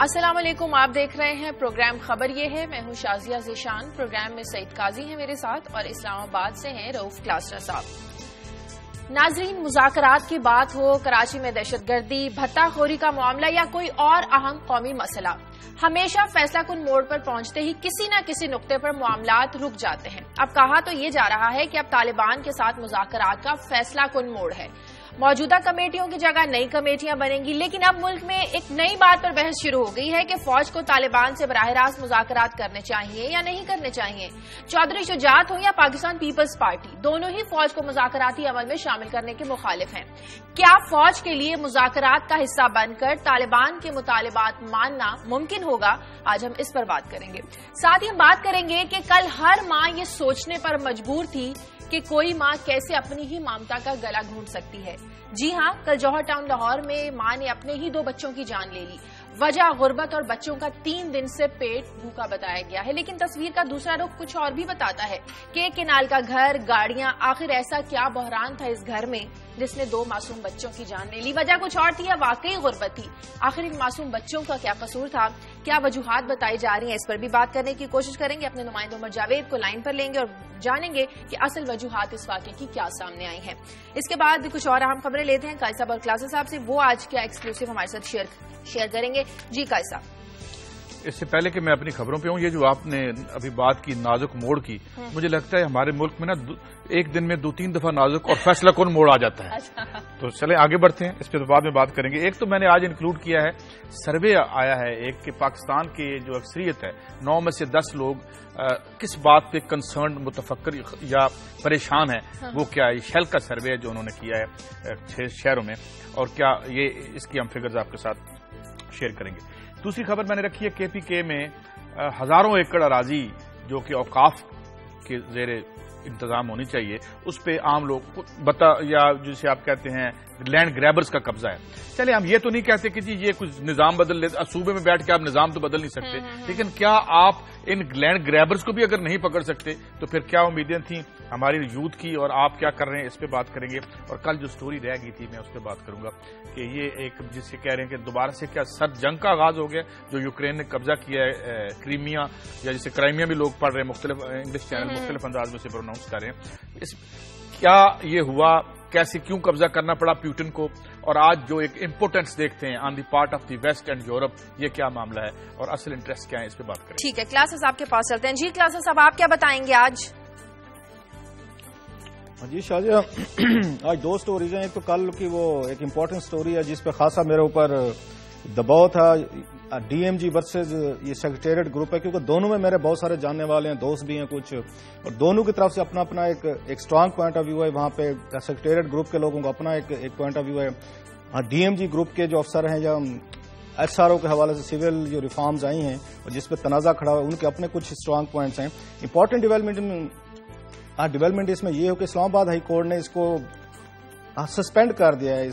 السلام علیکم، آپ دیکھ رہے ہیں پروگرام خبر یہ ہے. میں ہوں شازیہ ذیشان. پروگرام میں سعید قاضی ہیں میرے ساتھ اور اسلام آباد سے ہیں رؤف کلاسرا صاحب. ناظرین، مذاکرات کی بات ہو، کراچی میں دہشت گردی، بھتہ خوری کا معاملہ یا کوئی اور اہم قومی مسئلہ، ہمیشہ فیصلہ کن موڑ پر پہنچتے ہی کسی نہ کسی نقطے پر معاملات رک جاتے ہیں. اب کہا تو یہ جا رہا ہے کہ اب طالبان کے ساتھ مذاکرات کا فیصلہ کن موڑ ہے. موجودہ کمیٹیوں کی جگہ نئی کمیٹیاں بنیں گی، لیکن اب ملک میں ایک نئی بات پر بحث شروع ہو گئی ہے کہ فوج کو طالبان سے براہ راست مذاکرات کرنے چاہیے یا نہیں کرنے چاہیے. چودھری شجاعت ہو یا پاکستان پیپلز پارٹی، دونوں ہی فوج کو مذاکراتی عمل میں شامل کرنے کے مخالف ہیں. کیا فوج کے لیے مذاکرات کا حصہ بن کر طالبان کے مطالبات ماننا ممکن ہوگا؟ آج ہم اس پر بات کریں گے. ساتھ ہی ہم بات کریں گے کہ کل ہر ماں یہ سوچنے پر مجبور تھی کہ کوئی ماں کیسے اپنی ہی ممتا کا گلا گھونٹ سکتی ہے. جی ہاں، کل جوہر ٹاؤن لاہور میں ماں نے اپنے ہی 2 بچوں کی جان لے لی. وجہ غربت اور بچوں کا 3 دن سے پیٹ بھوکا بتایا گیا ہے. لیکن تصویر کا دوسرا رخ کچھ اور بھی بتاتا ہے کہ کنال کا گھر، گاڑیاں، آخر ایسا کیا بحران تھا اس گھر میں جس نے 2 معصوم بچوں کی جان لے لی؟ وجہ کچھ اور تھی یا واقعی غربت تھی؟ آخر ان معصوم بچوں کا کیا قصور تھا؟ کیا وجوہات بتائی جا رہی ہیں؟ اس پر بھی بات کرنے کی کوشش کریں گے. اپنے نمائندوں عمر جاوید کو لائن پر لیں گے اور جانیں گے کہ اصل وجوہات اس واقعے کی کیا سامنے آئی ہیں. اس کے بعد کچھ اور اہم خبریں لیتے ہیں قائد صاحب اور کلاسر صاحب سے. وہ آج کیا ایکسکلوسیو ہمارے ساتھ شیئر کریں گے. جی قائد صاحب. اس سے پہلے کہ میں اپنی خبروں پہ ہوں، یہ جو آپ نے ابھی بات کی نازک موڑ کی، مجھے لگتا ہے ہمارے ملک میں نا ایک دن میں 2-3 دفعہ نازک اور فیصلہ کن موڑ آ جاتا ہے. تو چلیں آگے بڑھتے ہیں، اس پہ تو بعد میں بات کریں گے. ایک تو میں نے آج انکلوڈ کیا ہے، سروے آیا ہے ایک کہ پاکستان کی جو اکثریت ہے 9 میں سے 10 لوگ کس بات پہ کنسرنڈ متفکر یا پریشان ہیں. وہ کیا ہے؟ شیل کا سروے ہے جو انہوں نے کیا ہے 6 شہروں میں، اور کیا یہ اس کی ہم فگرز آپ کے ساتھ شیئر کریں گے. دوسری خبر میں نے رکھی ہے KPK میں ہزاروں ایکڑ اراضی جو کہ اوقاف کے زیر انتظام ہونی چاہیے، اس پہ عام لوگ یا جسے آپ کہتے ہیں لینڈ گریبرز کا قبضہ ہے. چلے ہم یہ تو نہیں کہتے کہ جی یہ کچھ نظام بدل لے، صوبے میں بیٹھ کے آپ نظام تو بدل نہیں سکتے، لیکن کیا آپ ان لینڈ گریبرز کو بھی اگر نہیں پکڑ سکتے تو پھر کیا امیدیں تھیں ہماری یوتھ کی، اور آپ کیا کر رہے ہیں؟ اس پہ بات کریں گے. اور کل جو سٹوری رہ گئی تھی میں اس پہ بات کروں گا کہ یہ ایک جسے کہہ رہے ہیں کہ دوبارہ سے کیا سرد جنگ کا آغاز ہو گیا جو یوکرین نے قبضہ کیا ہے کریمیا، یا جسے کرائمیا بھی لوگ پڑھ رہے ہیں، مختلف انگلش چینل مختلف انداز میں سے پروناؤنس کر رہے ہیں. کیا یہ ہوا؟ کیسے کیوں قبضہ کرنا پڑا پیوٹن کو؟ اور آج جو ایک امپورٹنس دیکھتے ہیں on the part of the west and Europe, یہ کیا معاملہ ہے اور اصل انٹرسٹ کیا ہے؟ اس پہ بات کریں. ٹھیک ہے، کلاسز آپ کے پاس چلتے ہیں. جی کلاسز صاحب، آپ کیا بتائیں گے آج؟ جی شاہجہ، آج 2 سٹوریز ہیں. ایک تو کل کی وہ ایک امپورٹنٹ سٹوری ہے جس پہ خاصا میرے اوپر دباؤ تھا، DMG ورسز یہ سیکریٹریٹ گروپ ہے، کیونکہ دونوں میں میرے بہت سارے جاننے والے ہیں، دوست بھی ہیں کچھ، اور دونوں کی طرف سے اپنا اپنا ایک اسٹرانگ پوائنٹ آف ویو ہے. وہاں پہ سیکریٹریٹ گروپ کے لوگوں کا اپنا ایک پوائنٹ آف ویو ہے. DMG گروپ کے جو افسر ہیں یا SRO کے حوالے سے سول جو ریفارمز آئی ہیں اور جس پہ تنازع کھڑا ہوا ہے، ان کے اپنے کچھ اسٹرانگ پوائنٹس ہیں. امپورٹنٹ ڈیولپمنٹ اس میں یہ ہو کہ اسلام آباد ہائی کورٹ نے اس کو سسپینڈ کر دیا ہے،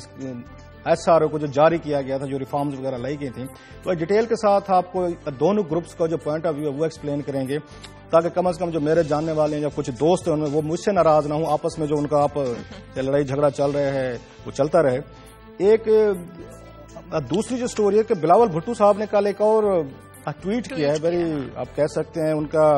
SRO کو جو جاری کیا گیا تھا، جو ریفارمز وغیرہ لائی گئی تھیں. تو ڈیٹیل کے ساتھ آپ کو دونوں گروپس کا جو پوائنٹ آف ویو ہے وہ ایکسپلین کریں گے، تاکہ کم از کم جو میرے جاننے والے ہیں یا کچھ دوست ہیں ان میں وہ مجھ سے ناراض نہ ہوں، آپس میں جو ان کا لڑائی جھگڑا چل رہا ہے وہ چلتا رہے. ایک دوسری جو سٹوری ہے کہ بلاول بھٹو صاحب نے کل ایک اور ٹویٹ کیا ہے، ویری آپ کہہ سکتے ہیں ان کا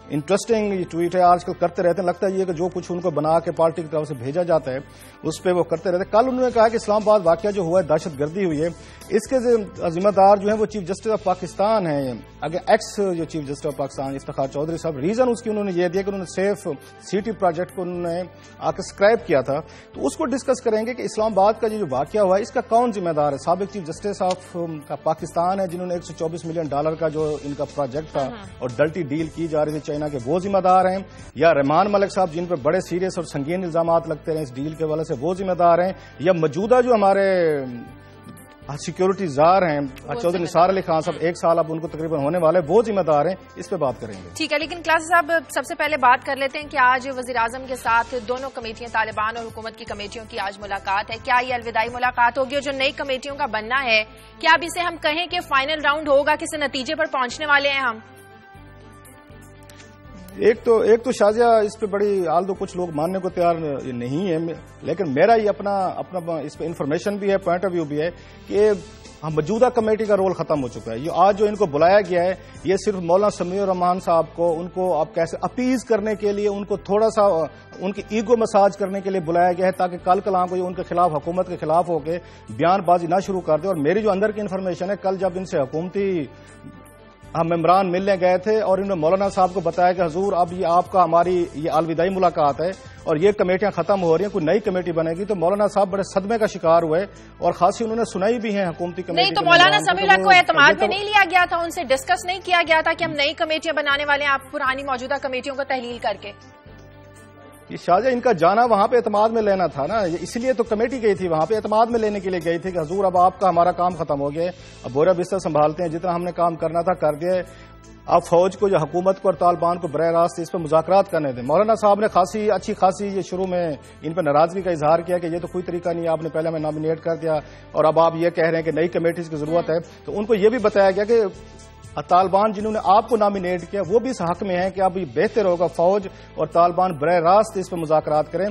انٹرسٹنگ یہ ٹویٹ ہے. آج کل کرتے رہتے ہیں، لگتا ہے یہ کہ جو کچھ ان کو بنا کے پارٹی کی طرف سے بھیجا جاتا ہے اس پہ وہ کرتے رہتے ہیں. کل انہوں نے کہا کہ اسلام آباد واقعہ جو ہوا ہے دہشت گردی ہوئی ہے، اس کے ذمہ دار جو ہیں وہ چیف جسٹس آف پاکستان ہیں، اگر ایکس جو chief justice of Pakistan Iftikhar Chaudhry صاحب. ریزن اس کی انہوں نے یہ دیا کہ انہوں نے سیف سٹی پروجیکٹ کو انہوں نے آ کے اسکریپ کیا تھا. تو اس کو ڈسکس کریں گے کہ اسلام آباد کا جو واقعہ ہوا ہے اس کا کون ذمہ دار ہے. سابق چیف جسٹس آف پاکستان ہے جنہوں نے $124 ملین کا جو ان کا پروجیکٹ تھا اور ڈلٹی ڈیل کی جا رہی تھی چائنا کے، وہ ذمہ دار ہیں، یا رحمان ملک صاحب جن پر بڑے سیریس اور سنگین الزامات لگتے رہے اس ڈیل کے حوالے سے وہ ذمہ دار ہیں، یا موجودہ جو ہمارے سیکیورٹی زار ہیں چودھری نثار علی خان صاحب 1 سال اب ان کو تقریباً ہونے والے، وہ ذمہ دار ہیں. اس پہ بات کریں گے. ٹھیک ہے، لیکن کلاس صاحب سب سے پہلے بات کر لیتے ہیں کہ آج وزیر اعظم کے ساتھ دونوں کمیٹیاں، طالبان اور حکومت کی کمیٹیوں کی آج ملاقات ہے. کیا یہ الوداعی ملاقات ہوگی؟ اور جو نئی کمیٹیوں کا بننا ہے، کیا اب اسے ہم کہیں کہ فائنل راؤنڈ ہوگا، کسی نتیجے پر پہنچنے والے ہیں ہم؟ ایک تو شازیہ اس پہ بڑی آل دو کچھ لوگ ماننے کو تیار نہیں ہے، لیکن میرا یہ اپنا اس پہ انفارمیشن بھی ہے، پوائنٹ آف ویو بھی ہے کہ موجودہ کمیٹی کا رول ختم ہو چکا ہے. یہ آج جو ان کو بلایا گیا ہے یہ صرف مولانا سمیع الرحمان صاحب کو ان کو آپ کیسے اپیز کرنے کے لیے، ان کو تھوڑا سا ان کی ایگو مساج کرنے کے لیے بلایا گیا ہے، تاکہ کل کلام کو ان کے خلاف، حکومت کے خلاف ہو کے بیان بازی نہ شروع کر دے. اور میری جو اندر کی انفارمیشن ہے، کل جب ان سے حکومتی ہم ممبران ملنے گئے تھے اور انہوں نے مولانا صاحب کو بتایا کہ حضور اب یہ آپ کا ہماری یہ الوداعی ملاقات ہے اور یہ کمیٹیاں ختم ہو رہی ہیں، کوئی نئی کمیٹی بنے گی، تو مولانا صاحب بڑے صدمے کا شکار ہوئے اور خاصی انہوں نے سنائی بھی ہیں حکومتی کمیٹی. نہیں تو مولانا سمیع اللہ کو اعتماد میں نہیں لیا گیا تھا، ان سے ڈسکس نہیں کیا گیا تھا کہ ہم نئی کمیٹیاں بنانے والے ہیں، آپ پرانی موجودہ کمیٹیوں کو تحلیل کر کے؟ یہ شاہجہاں ان کا جانا وہاں پہ اعتماد میں لینا تھا نا، اس لیے تو کمیٹی گئی تھی وہاں پہ، اعتماد میں لینے کے لیے گئی تھی کہ حضور اب آپ کا ہمارا کام ختم ہو گیا، اب بورا بستر سنبھالتے ہیں، جتنا ہم نے کام کرنا تھا کر دیا. اب فوج کو، جو حکومت کو اور طالبان کو براہ راست اس پہ مذاکرات کرنے دیں. مولانا صاحب نے اچھی خاصی یہ شروع میں ان پہ ناراضگی کا اظہار کیا کہ یہ تو کوئی طریقہ نہیں، آپ نے پہلے میں نامینیٹ کر دیا اور اب آپ یہ کہہ رہے ہیں کہ نئی کمیٹیز کی ضرورت ہے. تو ان کو یہ بھی بتایا گیا کہ طالبان جنہوں نے آپ کو نامینیٹ کیا وہ بھی اس حق میں ہیں کہ اب یہ بہتر ہوگا فوج اور طالبان براہ راست اس پہ مذاکرات کریں.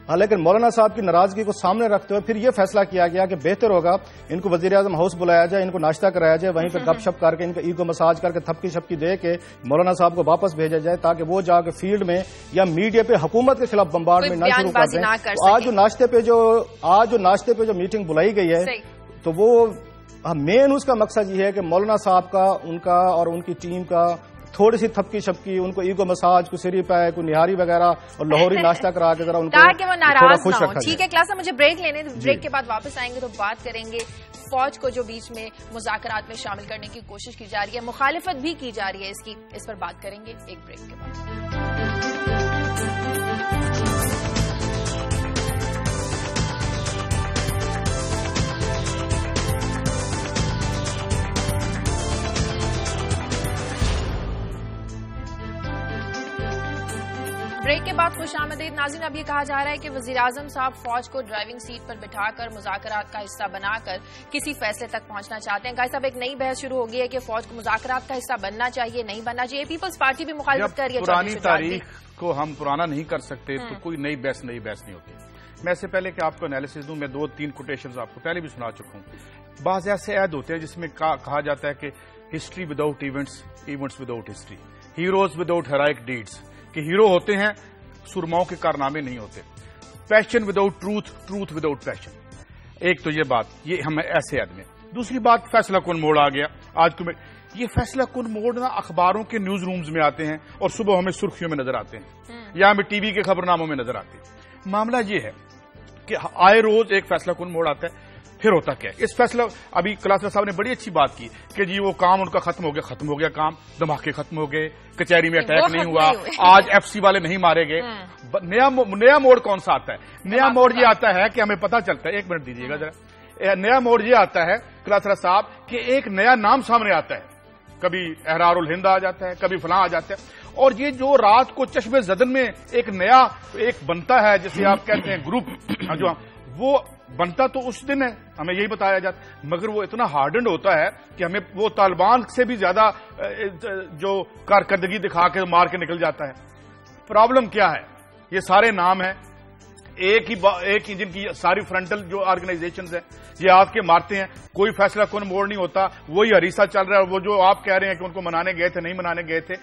لیکن مولانا صاحب کی ناراضگی کو سامنے رکھتے ہوئے پھر یہ فیصلہ کیا گیا کہ بہتر ہوگا ان کو وزیر اعظم ہاؤس بلایا جائے، ان کو ناشتہ کرایا جائے، وہیں پہ گپ شپ کر کے ان کا ایگو مساج کر کے تھپکی شپکی دے کے مولانا صاحب کو واپس بھیجا جائے، تاکہ وہ جا کے فیلڈ میں یا میڈیا پہ حکومت کے خلاف بمبارڈمنٹ نہ شروع کر دیں. آج جو ناشتے پہ جو میٹنگ بلائی گئی ہے تو وہ مین اس کا مقصد یہ ہے کہ مولانا صاحب کا، ان کا اور ان کی ٹیم کا تھوڑی سی تھپکی شپکی، ان کو ایگو مساج، کو سری پائے، کو نہاری وغیرہ اور لاہوری ناشتہ کرا کے ذرا ان کو تاکہ وہ ناراض نہ ہو. ٹھیک ہے کلاس، مجھے بریک لینے، بریک کے بعد واپس آئیں گے تو بات کریں گے فوج کو جو بیچ میں مذاکرات میں شامل کرنے کی کوشش کی جا رہی ہے، مخالفت بھی کی جا رہی ہے اس کی، اس پر بات کریں گے ایک بریک کے بعد. بریک کے بعد خوش آمدید ناظرین. اب یہ کہا جا رہا ہے کہ وزیراعظم صاحب فوج کو ڈرائیونگ سیٹ پر بٹھا کر مذاکرات کا حصہ بنا کر کسی فیصلے تک پہنچنا چاہتے ہیں. صاحب ایک نئی بحث شروع ہو گئی ہے کہ فوج کو مذاکرات کا حصہ بننا چاہیے، نہیں بننا چاہیے. پیپلز پارٹی بھی مخالفت کر رہی ہے. پرانی تاریخ کو ہم پرانا نہیں کر سکتے تو کوئی نئی بحث نہیں ہوتی. میں اس سے پہلے کہ آپ کو انالیسس دوں، میں 2-3 کوٹیشنز آپ کو پہلے بھی سنا چکا ہوں. بعض ایسے عہد ہوتے ہیں جس میں کہا جاتا ہے کہ history without events, events without history, heroes without heroic deeds, کہ ہیرو ہوتے ہیں، سرماؤں کے کارنامے نہیں ہوتے. Passion without truth, truth without passion. ایک تو یہ بات، یہ ہم ایسے عہد میں. دوسری بات، فیصلہ کن موڑ آ گیا آج کو. یہ فیصلہ کن موڑ نا اخباروں کے نیوز رومز میں آتے ہیں اور صبح ہمیں سرخیوں میں نظر آتے ہیں یا ہمیں ٹی وی کے خبرناموں میں نظر آتے ہیں. معاملہ یہ ہے کہ آئے روز ایک فیصلہ کن موڑ آتا ہے. پھر ہوتا کیا ہے؟ اس فیصلہ ابھی کلاسر صاحب نے بڑی اچھی بات کی کہ جی وہ کام ان کا ختم ہو گیا کام، دھماکے ختم ہو گئے، کچہری میں اٹیک نہیں ہوا، آج ایف سی والے نہیں مارے گئے. نیا موڑ کون سا آتا ہے؟ نیا موڑ یہ آتا ہے کہ ہمیں پتا چلتا ہے، 1 منٹ دیجیے گا ذرا. نیا موڑ یہ آتا ہے کلاسر صاحب کہ ایک نیا نام سامنے آتا ہے. کبھی احرار الہند آ جاتا ہے، کبھی فلاں آ جاتا ہے. اور یہ جو رات کو چشم زدن میں ایک نیا بنتا ہے، جسے آپ کہتے ہیں گروپ، جو وہ بنتا تو اس دن ہے، ہمیں یہی بتایا جاتا ہے، مگر وہ اتنا ہارڈنڈ ہوتا ہے کہ ہمیں وہ طالبان سے بھی زیادہ جو کارکردگی دکھا کے مار کے نکل جاتا ہے. پرابلم کیا ہے؟ یہ سارے نام ہیں ایک ہی جن کی ساری فرنٹل جو آرگنائزیشنز ہیں یہ آج کے مارتے ہیں. کوئی فیصلہ کن موڑ نہیں ہوتا، وہی ہریسہ چل رہا ہے. وہ جو آپ کہہ رہے ہیں کہ ان کو منانے گئے تھے، نہیں منانے گئے تھے.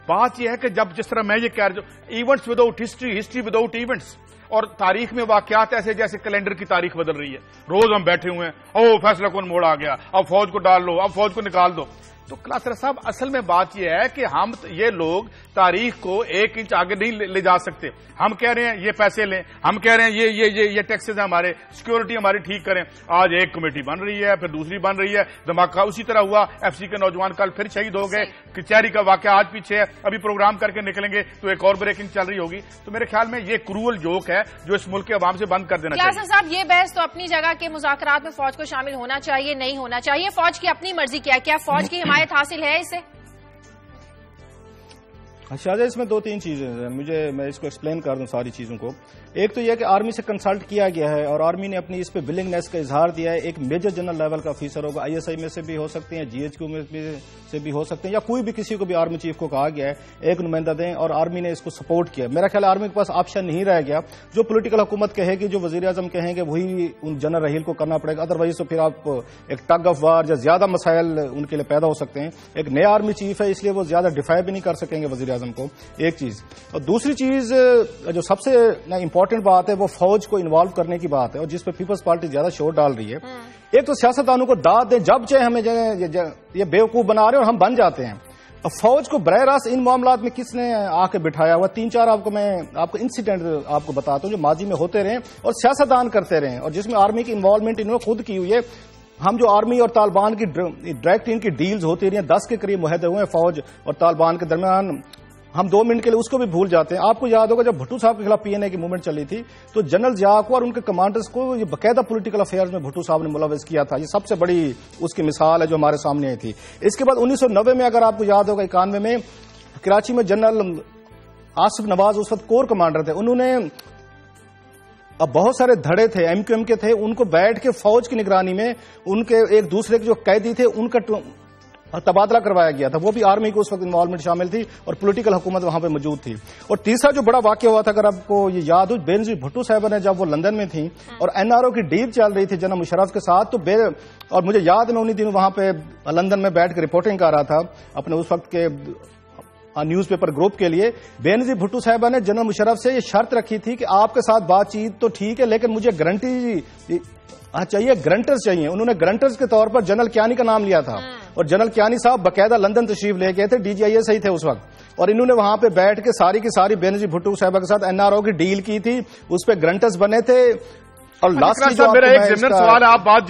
بات یہ ہے کہ جس طرح میں یہ کہہ رہا ہوں، events without history, history without events. اور تاریخ میں واقعات ایسے جیسے کیلنڈر کی تاریخ بدل رہی ہے. روز ہم بیٹھے ہوئے ہیں، فیصلہ کن موڑ آ گیا، اب فوج کو ڈال لو، اب فوج کو نکال دو. تو کلاسر صاحب اصل میں بات یہ ہے کہ ہم یہ لوگ تاریخ کو 1 انچ آگے نہیں لے جا سکتے. ہم کہہ رہے ہیں یہ پیسے لیں، ہم کہہ رہے ہیں یہ ٹیکسز ہیں ہمارے، سیکیورٹی ہماری ٹھیک کریں. آج ایک کمیٹی بن رہی ہے، پھر دوسری بن رہی ہے. دھماکہ اسی طرح ہوا، ایف سی کے نوجوان کل پھر شہید ہو گئے. کچہری کا واقعہ آج پیچھے ہے، ابھی پروگرام کر کے نکلیں گے تو ایک اور بریکنگ چل رہی ہوگی. تو میرے خیال میں یہ کروئل جوک ہے جو اس ملک کے عوام سے بند کر دینا چاہیے. کلاسر صاحب یہ بحث تو اپنی جگہ کے مذاکرات میں فوج کو شامل ہونا چاہیے، نہیں ہونا چاہیے. فوج کی اپنی مرضی کیا فوج کی حمایت حاصل ہے اسے؟ شاہجہاں اس میں 2-3 چیزیں ہیں، میں اس کو ایکسپلین کر دوں ساری چیزوں کو. ایک تو یہ کہ آرمی سے کنسلٹ کیا گیا ہے اور آرمی نے اپنی اس پہ ولنگنیس کا اظہار دیا ہے. ایک میجر جنرل لیول کا آفیسر ہوگا, ISI میں سے بھی ہو سکتے ہیں, GHQ میں سے بھی ہو سکتے ہیں, یا کوئی بھی کسی کو بھی آرمی چیف کو کہا گیا ہے ایک نمائندہ دیں, اور آرمی نے اس کو سپورٹ کیا. میرا خیال آرمی کے پاس آپشن نہیں رہ گیا. جو پولیٹیکل حکومت کہے گی, جو وزیر اعظم کہیں گے, وہی ان جنرل رحیل کو کرنا پڑے گا. ادروائز تو پھر آپ ایک ٹگ آف وار یا زیادہ مسائل ان کے لیے پیدا ہو سکتے ہیں. ایک نیا آرمی چیف ہے, اس لیے وہ زیادہ ڈیفائی بھی نہیں کر سکیں گے وزیر اعظم کو, ایک چیز. اور دوسری چیز جو سب سے امپورٹنٹ بات ہے وہ فوج کو انوالو کرنے کی بات ہے, اور جس پہ پیپلز پارٹی زیادہ شور ڈال رہی ہے. ایک تو سیاستدانوں کو داد دیں جب چاہے ہمیں یہ بیوقوف بنا رہے ہیں اور ہم بن جاتے ہیں. اور فوج کو براہ راست ان معاملات میں کس نے آ کے بٹھایا ہوا؟ 3-4 میں آپ کو انسیڈنٹ آپ کو بتاتا ہوں جو ماضی میں ہوتے رہے اور سیاستدان کرتے رہے, اور جس میں آرمی کی انوالومنٹ انہوں نے خود کی ہوئی ہے. ہم جو آرمی اور طالبان کی ڈائریکٹ ان کی ڈیلز ہوتی رہی ہیں, 10 کے قریب معاہدے ہوئے ہیں فوج اور طالبان کے درمیان, ہم 2 منٹ کے لیے اس کو بھی بھول جاتے ہیں. آپ کو یاد ہوگا جب بھٹو صاحب کے خلاف PNA کی موومنٹ چلی تھی تو جنرل ضیاء کو اور ان کے کمانڈرز کو یہ باقاعدہ پولیٹیکل افیئرز میں بھٹو صاحب نے ملوث کیا تھا. یہ سب سے بڑی اس کی مثال ہے جو ہمارے سامنے آئی تھی. اس کے بعد 1990 میں اگر آپ کو یاد ہوگا 91 میں کراچی میں جنرل آصف نواز اس وقت کور کمانڈر تھے. انہوں نے اب بہت سارے دھڑے تھے MQM کے تھے, ان کو بیٹھ کے فوج کی نگرانی میں ان کے ایک دوسرے کے جو قیدی تھے ان کا تبادلہ کروایا گیا تھا. وہ بھی آرمی کو اس وقت انوالومنٹ شامل تھی اور پولیٹیکل حکومت وہاں پہ موجود تھی. اور تیسرا جو بڑا واقعہ ہوا تھا اگر آپ کو یہ یاد ہو, بینظیر بھٹو صاحبہ نے جب وہ لندن میں تھیں اور NRO کی ڈیل چل رہی تھی جنرل مشرف کے ساتھ, تو اور مجھے یاد ہے میں انہی دنوں وہاں پہ لندن میں بیٹھ کے رپورٹنگ کر رہا تھا اپنے اس وقت کے نیوز پیپر گروپ کے لیے. بینظیر بھٹو صاحبہ نے جنرل مشرف سے یہ شرط رکھی تھی کہ آپ کے ساتھ بات چیت تو ٹھیک ہے لیکن مجھے گارنٹی چاہیے, گرنٹرز چاہیے. انہوں نے گرنٹرز کے طور پر جنرل کیانی کا نام لیا تھا, اور جنرل کیانی صاحب باقاعدہ لندن تشریف لے گئے تھے, DGIS ہی تھے اس وقت, اور انہوں نے وہاں پہ بیٹھ کے ساری کی ساری بینظیر بھٹو صاحبہ کے ساتھ NRO کی ڈیل کی تھی, اس پہ گرنٹرز بنے تھے. اور لاسٹلی جو میرا ایک جنرل سوال ہے, آپ بات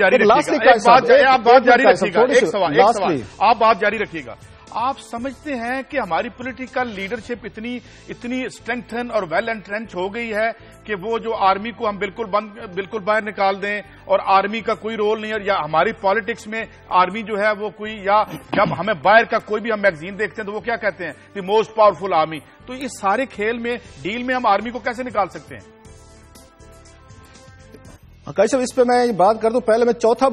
جاری رکھیے گا. آپ سمجھتے ہیں کہ ہماری پولیٹیکل لیڈرشپ اتنی اسٹرینتھن اور ویل انٹرینچ ہو گئی ہے کہ وہ جو آرمی کو ہم بالکل باہر نکال دیں اور آرمی کا کوئی رول نہیں, یا ہماری پالیٹکس میں آرمی جو ہے وہ کوئی, یا جب ہمیں باہر کا کوئی بھی ہم میگزین دیکھتے ہیں تو وہ کیا کہتے ہیں, دی موسٹ پاورفل آرمی. تو یہ سارے کھیل میں ڈیل میں ہم آرمی کو کیسے نکال سکتے ہیں؟ صاحب اس پہ میں بات کر دوں, پہلے میں چوتھا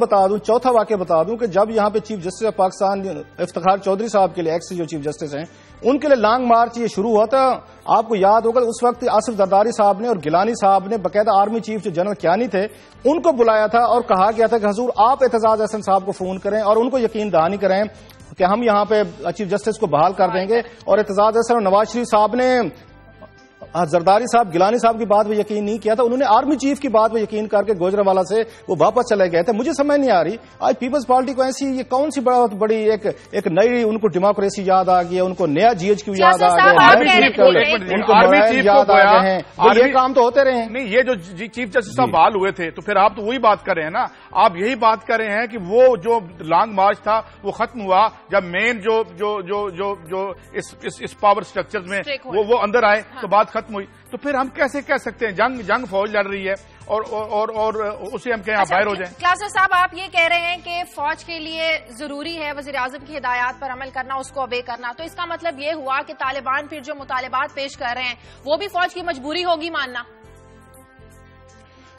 واقعہ بتا دوں کہ جب یہاں پہ chief justice of Pakistan Iftikhar Chaudhry صاحب کے لیے ایکس جو چیف جسٹس ہیں ان کے لیے لانگ مارچ یہ شروع ہوا تھا. آپ کو یاد ہوگا اس وقت آصف زرداری صاحب نے اور گیلانی صاحب نے باقاعدہ آرمی چیف جو جنرل کیانی تھے ان کو بلایا تھا اور کہا گیا تھا کہ حضور آپ اعتزاز احسن صاحب کو فون کریں اور ان کو یقین دہانی کریں کہ ہم یہاں پہ چیف جسٹس کو بحال کر دیں گے. اور اعتزاز احسن اور نواز شریف صاحب نے زرداری صاحب گیلانی صاحب کی بات پہ یقین نہیں کیا تھا, انہوں نے آرمی چیف کی بات پہ یقین کر کے گوجرانوالا سے وہ واپس چلے گئے تھے. مجھے سمجھ نہیں آ رہی آج پیپلز پارٹی کو ایسی یہ کون سی بہت بڑی ایک نئی ان کو ڈیموکریسی یاد آ گئی ہے, ان کو نیا GHQ یاد آ گیا, ان کو موبائل یاد آ گئے ہیں. یہ کام تو ہوتے رہے ہیں. نہیں, یہ جو چیف جسٹس صاحب بحال ہوئے تھے تو پھر آپ تو وہی بات کر رہے ہیں نا, آپ یہی بات کر رہے ہیں کہ وہ جو لانگ مارچ تھا وہ ختم ہوا جب مین جو اس پاور سٹرکچر میں وہ اندر آئے تو بات ختم ہوئی. تو پھر ہم کیسے کہہ سکتے ہیں جنگ فوج لڑ رہی ہے اور اسے ہم کہیں آپ باہر ہو جائیں؟ کلاسر صاحب آپ یہ کہہ رہے ہیں کہ فوج کے لیے ضروری ہے وزیر اعظم کی ہدایات پر عمل کرنا, اس کو اوبے کرنا, تو اس کا مطلب یہ ہوا کہ طالبان پھر جو مطالبات پیش کر رہے ہیں وہ بھی فوج کی مجبوری ہوگی ماننا؟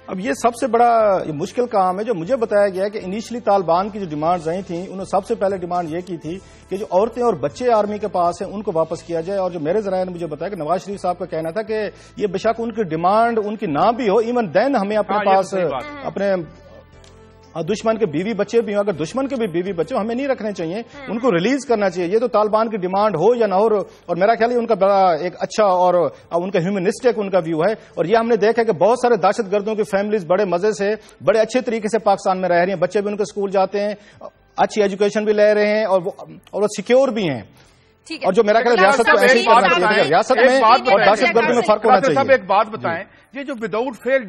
اب یہ سب سے بڑا مشکل کام ہے. جو مجھے بتایا گیا ہے کہ انیشلی طالبان کی جو ڈیمانڈز آئی تھیں انہوں نے سب سے پہلے ڈیمانڈ یہ کی تھی کہ جو عورتیں اور بچے آرمی کے پاس ہیں ان کو واپس کیا جائے. اور جو میرے ذرائع نے مجھے بتایا کہ نواز شریف صاحب کا کہنا تھا کہ یہ بے شک ان کی ڈیمانڈ ان کی نہ بھی ہو, ایون دین ہمیں اپنے پاس اپنے دشمن کے بیوی بچے بھی ہوں, اگر دشمن کے بھی بیوی بچے ہمیں نہیں رکھنے چاہیے, ان کو ریلیز کرنا چاہیے. یہ تو طالبان کی ڈیمانڈ ہو یا نہ ہو, اور میرا خیال ہے ان کا بڑا ایک اچھا اور ان کا ہیومنسٹک ان کا ویو ہے. اور یہ ہم نے دیکھا کہ بہت سارے دہشت گردوں کی فیملیز بڑے مزے سے بڑے اچھے طریقے سے پاکستان میں رہ رہی ہیں, بچے بھی ان کے اسکول جاتے ہیں, اچھی ایجوکیشن بھی لے رہے ہیں اور وہ سیکیور بھی ہیں. اور جو میرا خیال ہے ریاست کو ایسے ہی کرنا چاہیے, ریاست میں اور دہشت گردی میں فرق ہونا چاہیے. صاحب ایک بات بتائیں, یہ جو وداؤٹ فیئر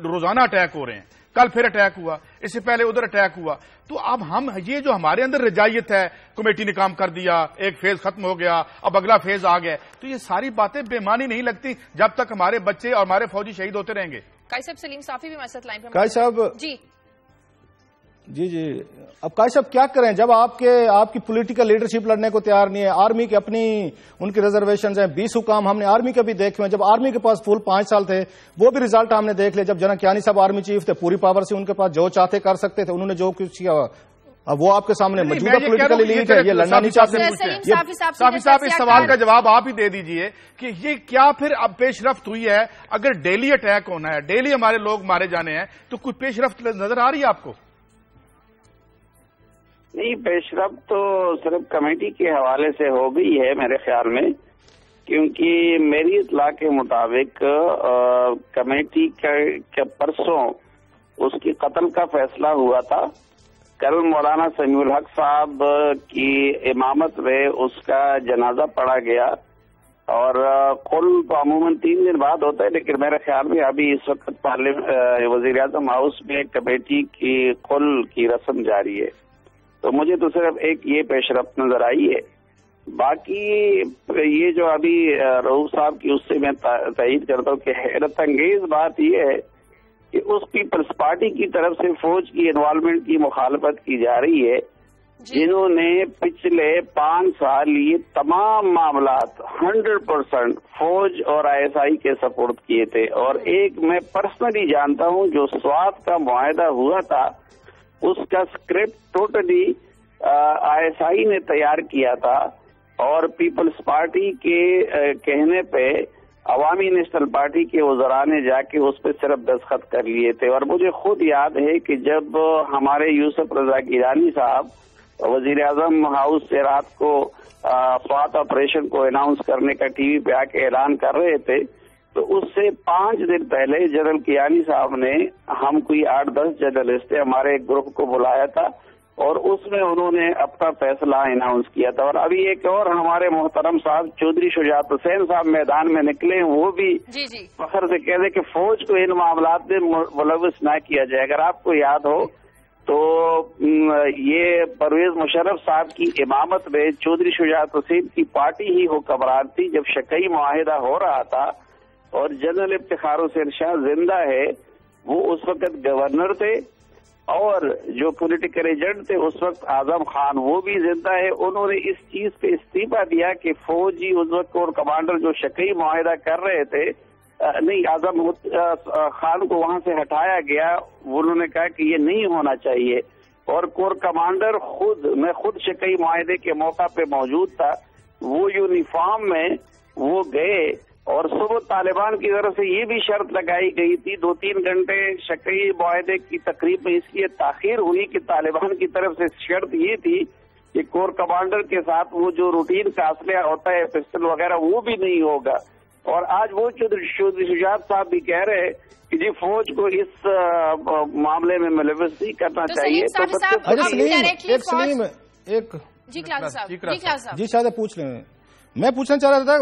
روزانہ اٹیک ہو رہے ہیں, کل پھر اٹیک ہوا, اس سے پہلے ادھر اٹیک ہوا, تو اب ہم یہ جو ہمارے اندر رجائیت ہے, کمیٹی نے کام کر دیا, ایک فیز ختم ہو گیا, اب اگلا فیز آ گیا, تو یہ ساری باتیں بے معنی نہیں لگتی جب تک ہمارے بچے اور ہمارے فوجی شہید ہوتے رہیں گے. قائد صاحب سلیم صافی بھی مسئلہ لائن پہ. قائد صاحب جی جی جی، اب قائد صاحب کیا کریں جب آپ کی پولیٹیکل لیڈرشپ لڑنے کو تیار نہیں ہے؟ آرمی کی اپنی ان کی ریزرویشنز ہیں، 20 حکام ہم نے آرمی کے بھی دیکھے ہیں، جب آرمی کے پاس فل 5 سال تھے وہ بھی رزلٹ ہم نے دیکھ لے، جب جنرل کیانی صاحب آرمی چیف تھے پوری پاور سے ان کے پاس جو چاہتے کر سکتے تھے، انہوں نے جو کچھ کیا اب وہ آپ کے سامنے موجودہ پولیٹیکل ایلیٹ ہے، یہ لڑنا نہیں چاہتے۔ صافی صاحب اس سوال کا جواب آپ ہی دے دیجئے کہ یہ کیا پھر اب پیش رفت ہوئی ہے؟ اگر ڈیلی اٹیک ہونا ہے، ڈیلی ہمارے لوگ مارے جانے ہیں، تو کوئی پیش رفت نظر آ رہی ہے آپ کو؟ نہیں، پیش رفت تو صرف کمیٹی کے حوالے سے ہو گئی ہے میرے خیال میں، کیونکہ میری اطلاع کے مطابق کمیٹی کے پرسوں اس کی قتل کا فیصلہ ہوا تھا۔ کل مولانا سمیع الحق صاحب کی امامت میں اس کا جنازہ پڑھا گیا، اور کل تو عموماً 3 دن بعد ہوتا ہے، لیکن میرے خیال میں ابھی اس وقت وزیر اعظم ہاؤس میں کمیٹی کی کل کی رسم جاری ہے، تو مجھے تو صرف ایک یہ پیش رفت نظر آئی ہے۔ باقی یہ جو ابھی رؤوف صاحب کی اس سے میں تائید کرتا ہوں کہ حیرت انگیز بات یہ ہے کہ اس پیپلز پارٹی کی طرف سے فوج کی انوالومنٹ کی مخالفت کی جا رہی ہے، جنہوں نے پچھلے 5 سال یہ تمام معاملات 100% فوج اور ISI کے سپورٹ کیے تھے، اور ایک میں پرسنلی جانتا ہوں جو سوات کا معاہدہ ہوا تھا اس کا اسکرپٹ ٹوٹلی ISI نے تیار کیا تھا، اور پیپلز پارٹی کے کہنے پہ عوامی نیشنل پارٹی کے وزراء نے جا کے اس پہ صرف دستخط کر لیے تھے۔ اور مجھے خود یاد ہے کہ جب ہمارے یوسف رضا گیلانی صاحب وزیر اعظم ہاؤس سے رات کو سوات آپریشن کو اناؤنس کرنے کا ٹی وی پہ آ کے اعلان کر رہے تھے، تو اس سے 5 دن پہلے جنرل کیانی صاحب نے ہم کوئی 8-10 جرنلسٹ تھے ہمارے ایک گروپ کو بلایا تھا، اور اس میں انہوں نے اپنا فیصلہ اناؤنس کیا تھا۔ اور ابھی ایک اور ہمارے محترم صاحب چودھری شجاعت حسین صاحب میدان میں نکلے، وہ بھی فخر سے کہہ دے کہ فوج کو ان معاملات میں ملوث نہ کیا جائے۔ اگر آپ کو یاد ہو تو یہ پرویز مشرف صاحب کی امامت میں چودھری شجاعت حسین کی پارٹی ہی حکمران تھی جب شکئی معاہدہ ہو رہا تھا، اور جنرل افتخار حسین شاہ زندہ ہے، وہ اس وقت گورنر تھے، اور جو پولیٹیکل ایجنٹ تھے اس وقت اعظم خان وہ بھی زندہ ہے۔ انہوں نے اس چیز پہ استعفا دیا کہ فوجی اس وقت کور کمانڈر جو شکئی معاہدہ کر رہے تھے، نہیں، اعظم خان کو وہاں سے ہٹایا گیا، انہوں نے کہا کہ یہ نہیں ہونا چاہیے، اور کور کمانڈر میں خود شکئی معاہدے کے موقع پہ موجود تھا، وہ یونیفارم میں وہ گئے، اور صبح طالبان کی طرف سے یہ بھی شرط لگائی گئی تھی، 2-3 گھنٹے شکئی معاہدے کی تقریب میں اس لیے تاخیر ہوئی کہ طالبان کی طرف سے شرط یہ تھی کہ کور کمانڈر کے ساتھ وہ جو روٹین کا اسلحہ ہوتا ہے پسٹل وغیرہ وہ بھی نہیں ہوگا۔ اور آج وہ چودھری شجاعت صاحب بھی کہہ رہے کہ جی فوج کو اس معاملے میں ملوث نہیں کرنا چاہیے۔ جی شاید پوچھ لیں، میں پوچھنا چاہ رہا تھا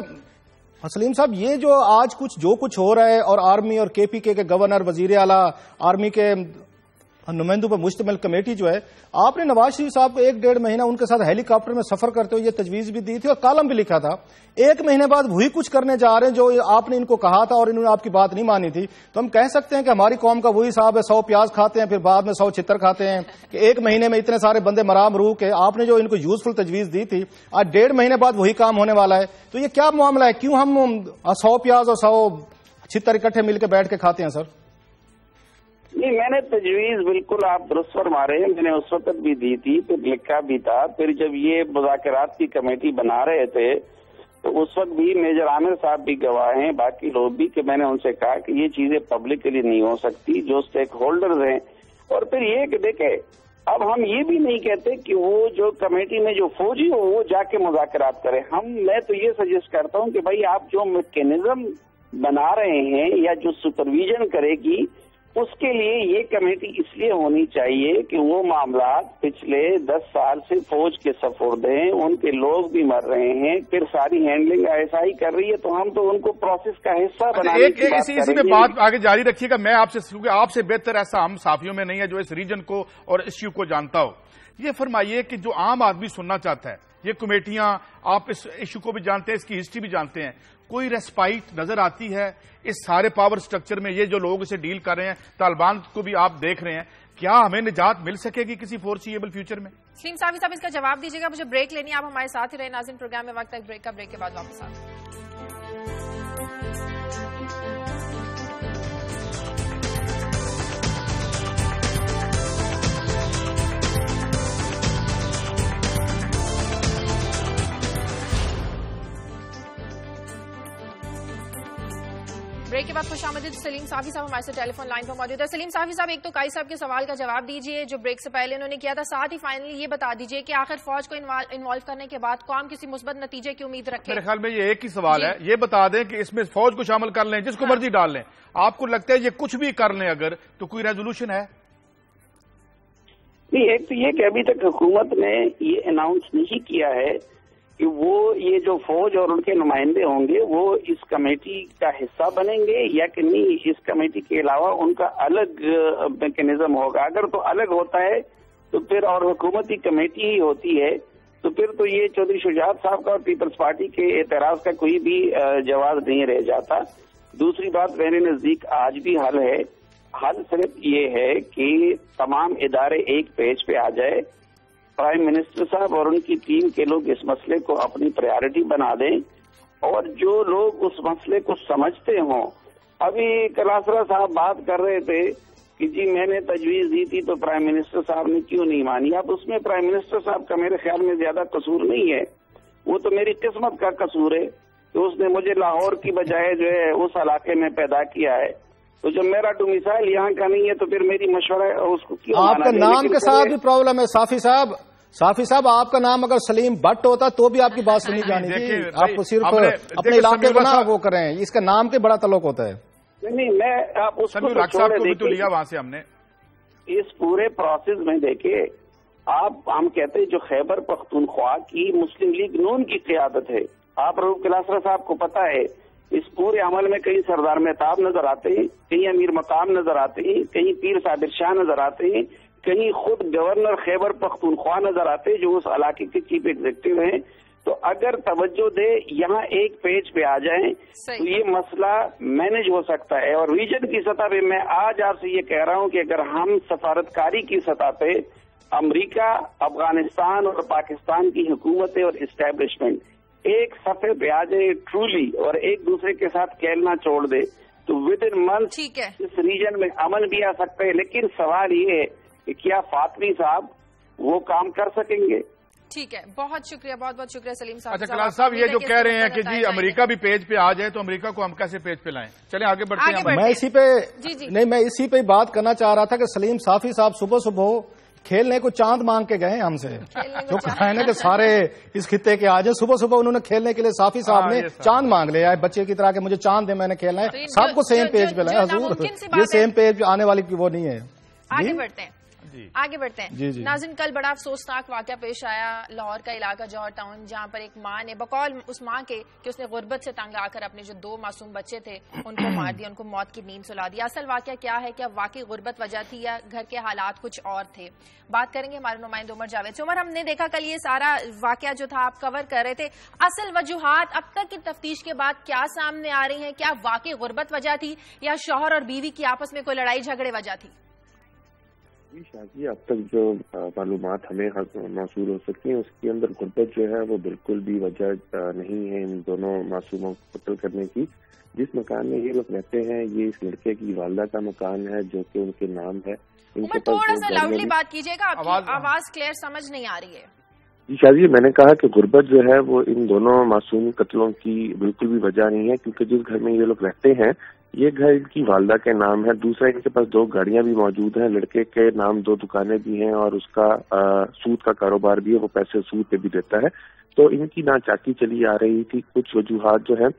سلیم صاحب، یہ جو کچھ ہو رہا ہے، اور آرمی اور KPK کے گورنر، وزیر اعلیٰ، آرمی کے نمائندوں پر مشتمل کمیٹی جو ہے، آپ نے نواز شریف صاحب کو 1-1.5 مہینہ ان کے ساتھ ہیلی کاپٹر میں سفر کرتے ہوئے یہ تجویز بھی دی تھی اور کالم بھی لکھا تھا، 1 مہینے بعد وہی کچھ کرنے جا رہے ہیں جو آپ نے ان کو کہا تھا اور انہوں نے آپ کی بات نہیں مانی تھی، تو ہم کہہ سکتے ہیں کہ ہماری قوم کا وہی صاحب ہے، 100 پیاز کھاتے ہیں پھر بعد میں 100 چھتر کھاتے ہیں، کہ 1 مہینے میں اتنے سارے بندے مرام رو کے آپ نے جو ان کو یوزفل تجویز دی تھی، آج 1.5 مہینے بعد وہی کام ہونے والا ہے، تو یہ کیا معاملہ ہے؟ کیوں ہم 100 پیاز اور 100 چھتر اکٹھے مل کے بیٹھ کے کھاتے ہیں؟ سر نہیں، میں نے تجویز بالکل آپ درست فرما رہے ہیں، میں نے اس وقت بھی دی تھی، پھر لکھا بھی تھا، پھر جب یہ مذاکرات کی کمیٹی بنا رہے تھے تو اس وقت بھی میجر عامر صاحب بھی گواہ ہیں، باقی لوگ بھی، کہ میں نے ان سے کہا کہ یہ چیزیں پبلکلی نہیں ہو سکتی، جو اسٹیک ہولڈرز ہیں۔ اور پھر یہ کہ دیکھیں، اب ہم یہ بھی نہیں کہتے کہ وہ جو کمیٹی میں جو فوجی ہو وہ جا کے مذاکرات کرے، میں تو یہ سجیسٹ کرتا ہوں کہ بھائی آپ جو میکینزم بنا رہے ہیں یا جو سپرویژن کرے گی، اس کے لیے یہ کمیٹی اس لیے ہونی چاہیے کہ وہ معاملات پچھلے 10 سال سے فوج کے سپرد ہیں، ان کے لوگ بھی مر رہے ہیں، پھر ساری ہینڈلنگ ISI کر رہی ہے، تو ہم تو ان کو پروسیس کا حصہ بنانے کی بات کریں گے۔ اسی میں بات آگے جاری رکھیے گا، میں آپ سے بہتر ایسا ہم صحافیوں میں نہیں ہے جو اس ریجن کو اور ایشو کو جانتا ہو۔ یہ فرمائیے کہ جو عام آدمی سننا چاہتا ہے، یہ کمیٹیاں، آپ اس ایشو کو بھی جانتے ہیں، اس کی ہسٹری بھی جانتے ہیں، کوئی ریسپائٹ نظر آتی ہے اس سارے پاور سٹرکچر میں؟ یہ جو لوگ اسے ڈیل کر رہے ہیں، طالبان کو بھی آپ دیکھ رہے ہیں، کیا ہمیں نجات مل سکے گی کسی فورسیبل فیوچر میں؟ سلیم صافی صاحب اس کا جواب دیجیے گا. مجھے بریک لینی ہے, آپ ہمارے ساتھ ہی رہے ناظرین. پروگرام میں وقت تک بریک کا, بریک کے بعد واپس آتے ہیں. بریک کے بعد خوش آمدید. سلیم صافی صاحب ہمارے سے ٹیلی فون لائن پر موجود ہے. سلیم صافی صاحب, ایک تو قائی صاحب کے سوال کا جواب دیجیے جو بریک سے پہلے انہوں نے کیا تھا, ساتھ ہی فائنلی یہ بتا دیجیے کہ آخر فوج کو انوالو کرنے کے بعد قوم کسی مثبت نتیجے کی امید رکھے. میرے خیال میں یہ ایک ہی سوال ہے, یہ بتا دیں کہ اس میں فوج کو شامل کر لیں, جس کو مرضی ڈال لیں. آپ کو لگتا ہے یہ کچھ بھی کر لیں اگر, تو کوئی ریزولوشن ہے؟ نہیں, ایک تو یہ کہ ابھی تک حکومت نے یہ اناؤنس نہیں کیا ہے کہ وہ یہ جو فوج اور ان کے نمائندے ہوں گے وہ اس کمیٹی کا حصہ بنیں گے یا کہ نہیں. اس کمیٹی کے علاوہ ان کا الگ میکینزم ہوگا. اگر تو الگ ہوتا ہے تو پھر, اور حکومتی کمیٹی ہی ہوتی ہے تو پھر تو یہ چودھری شجاعت صاحب کا اور پیپلز پارٹی کے اعتراض کا کوئی بھی جواز نہیں رہ جاتا. دوسری بات میرے نزدیک آج بھی حل ہے. حل صرف یہ ہے کہ تمام ادارے ایک پیج پہ آ جائے, پرائم منسٹر صاحب اور ان کی ٹیم کے لوگ اس مسئلے کو اپنی پریارٹی بنا دیں, اور جو لوگ اس مسئلے کو سمجھتے ہوں. ابھی کلاسرا صاحب بات کر رہے تھے کہ جی میں نے تجویز دی تھی تو پرائم منسٹر صاحب نے کیوں نہیں مانی. اب اس میں پرائم منسٹر صاحب کا میرے خیال میں زیادہ قصور نہیں ہے, وہ تو میری قسمت کا قصور ہے کہ اس نے مجھے لاہور کی بجائے جو ہے اس علاقے میں پیدا کیا ہے. تو جب میرا ڈومیسائل یہاں کا نہیں ہے تو پھر میری مشورہ اس کو کیوں. آپ کا نام کے ساتھ بھی پرابلم ہے صافی صاحب. صافی صاحب, آپ کا نام اگر سلیم بٹ ہوتا تو بھی آپ کی بات سنی جانی تھی. آپ کو صرف اپنے علاقے کو نہ وہ کریں, اس کا نام کے بڑا تعلق ہوتا ہے. نہیں, میں آپ اس کو تو لیا وہاں سے ہم نے. اس پورے پروسیس میں دیکھے آپ, ہم کہتے ہیں جو خیبر پختونخوا کی مسلم لیگ نون کی قیادت ہے, آپ رؤوف کلاسرا صاحب کو پتا ہے اس پورے عمل میں کہیں سردار مہتاب نظر آتے ہیں, کہیں امیر مقام نظر آتے ہیں, کہیں پیر صابر شاہ نظر آتے ہیں, کہیں خود گورنر خیبر پختونخوا نظر آتے جو اس علاقے کے چیف ایگزیکٹو ہیں. تو اگر توجہ دے یہاں ایک پیج پہ آ جائیں تو یہ مسئلہ مینج ہو سکتا ہے. اور ریجن کی سطح پہ میں آج آپ سے یہ کہہ رہا ہوں کہ اگر ہم سفارتکاری کی سطح پہ امریکہ, افغانستان اور پاکستان کی حکومتیں اور اسٹیبلشمنٹ ایک صفحے پہ آ جائے ٹرولی اور ایک دوسرے کے ساتھ کھیلنا چھوڑ دے تو ود ان منتھ اس ریجن میں امن بھی آ سکتا ہے. لیکن سوال یہ ہے کہ کیا فاطمی صاحب وہ کام کر سکیں گے؟ ٹھیک ہے, بہت شکریہ, بہت بہت شکریہ سلیم صاحب. اچھا کلاس صاحب, یہ جو کہہ رہے ہیں کہ جی امریکہ بھی پیج پہ آ جائے تو امریکہ کو ہم کیسے پیج پہ لائیں؟ چلیں آگے بڑھتے ہیں. میں اسی پہ نہیں, میں اسی پہ بات کرنا چاہ رہا تھا کہ سلیم صافی صاحب صبح صبح کھیلنے کو چاند مانگ کے گئے ہم سے, جو کہا نا کہ سارے اس خطے کے آ جائے. صبح صبح انہوں نے کھیلنے کے لیے صافی صاحب نے چاند مانگ لیا ہے, بچے کی طرح کہ مجھے چاند دے, میں نے کھیلنا ہے. سب کو سیم پیج پہ لائیں حضور, یہ سیم پیج پہ آنے والی کی وہ نہیں ہے. آگے بڑھتے ہیں. ناظرین, کل بڑا افسوسناک واقعہ پیش آیا لاہور کا علاقہ جوہر ٹاؤن, جہاں پر ایک ماں نے بقول اس ماں کے کہ اس نے غربت سے تنگ آ کر اپنے جو 2 معصوم بچے تھے ان کو مار دیا, ان کو موت کی نیند سلا دیا. اصل واقعہ کیا ہے, کیا واقعی غربت وجہ تھی یا گھر کے حالات کچھ اور تھے؟ بات کریں گے ہمارے نمائندے عمر جاوید سے. عمر, ہم نے دیکھا کل یہ سارا واقعہ جو تھا آپ کور کر رہے تھے, اصل وجوہات اب تک کی تفتیش کے بعد کیا سامنے آ رہی ہیں؟ کیا واقعی غربت وجہ تھی یا شوہر اور بیوی کی آپس میں کوئی لڑائی جھگڑے وجہ تھی؟ جی شاہجی, اب تک جو معلومات ہمیں موصول ہو سکتی ہیں اس کے اندر غربت جو ہے وہ بالکل بھی وجہ نہیں ہے ان دونوں معصوموں کو قتل کرنے کی. جس مکان میں یہ لوگ رہتے ہیں یہ اس لڑکے کی والدہ کا مکان ہے جو کہ ان کے نام ہے. تھوڑا سا لاؤڈلی بات کیجیے گا, آپ کی آواز کلیئر سمجھ نہیں آ رہی ہے. جی شاہجی, میں نے کہا کہ غربت جو ہے وہ ان دونوں معصوم قتلوں کی بالکل بھی وجہ نہیں ہے, کیونکہ جس گھر میں یہ لوگ رہتے ہیں یہ گھر ان کی والدہ کے نام ہے. دوسرا, ان کے پاس 2 گاڑیاں بھی موجود ہیں, لڑکے کے نام 2 دکانیں بھی ہیں اور اس کا سود کا کاروبار بھی ہے, وہ پیسے سود پہ بھی دیتا ہے. تو ان کی ناچاکی چلی آ رہی تھی. کچھ وجوہات جو ہیں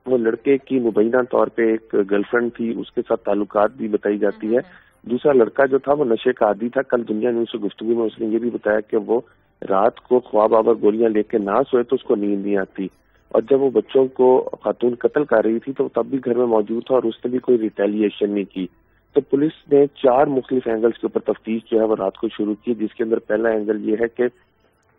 وہ لڑکے کی مبینہ طور پہ ایک گرل فرینڈ تھی, اس کے ساتھ تعلقات بھی بتائی جاتی ہے. دوسرا, لڑکا جو تھا وہ نشے کا عادی تھا. کل دنیا نیوز سے گفتگو میں اس نے یہ بھی بتایا کہ وہ رات کو خواب آور گولیاں لے کے نہ سوئے تو اس کو نیند نہیں آتی, اور جب وہ بچوں کو خاتون قتل کر رہی تھی تو تب بھی گھر میں موجود تھا اور اس نے بھی کوئی ریٹیلیشن نہیں کی. تو پولیس نے 4 مختلف اینگلز کے اوپر تفتیش جو ہے وہ رات کو شروع کی, جس کے اندر پہلا اینگل یہ ہے کہ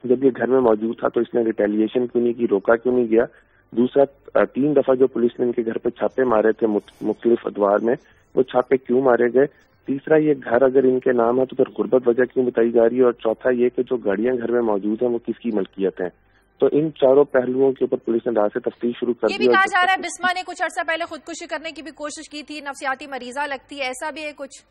جب یہ گھر میں موجود تھا تو اس نے ریٹیلیشن کیوں نہیں کی, روکا کیوں نہیں گیا. دوسرا, 3 دفعہ جو پولیس نے ان کے گھر پہ چھاپے مارے تھے مختلف ادوار میں, وہ چھاپے کیوں مارے گئے. تیسرا یہ گھر اگر ان کے نام ہے تو پھر غربت وجہ کیوں بتائی جا رہی ہے، اور چوتھا یہ کہ جو گاڑیاں گھر میں موجود ہیں وہ کس کی ملکیت ہیں. تو ان چاروں پہلوؤں کے اوپر پولیس نے رات سے تفتیش شروع کر دی. یہ بھی کہا جا رہا ہے بسما نے کچھ عرصہ پہلے خودکشی کرنے کی بھی کوشش کی تھی، نفسیاتی مریضہ لگتی ہے، ایسا بھی ہے کچھ؟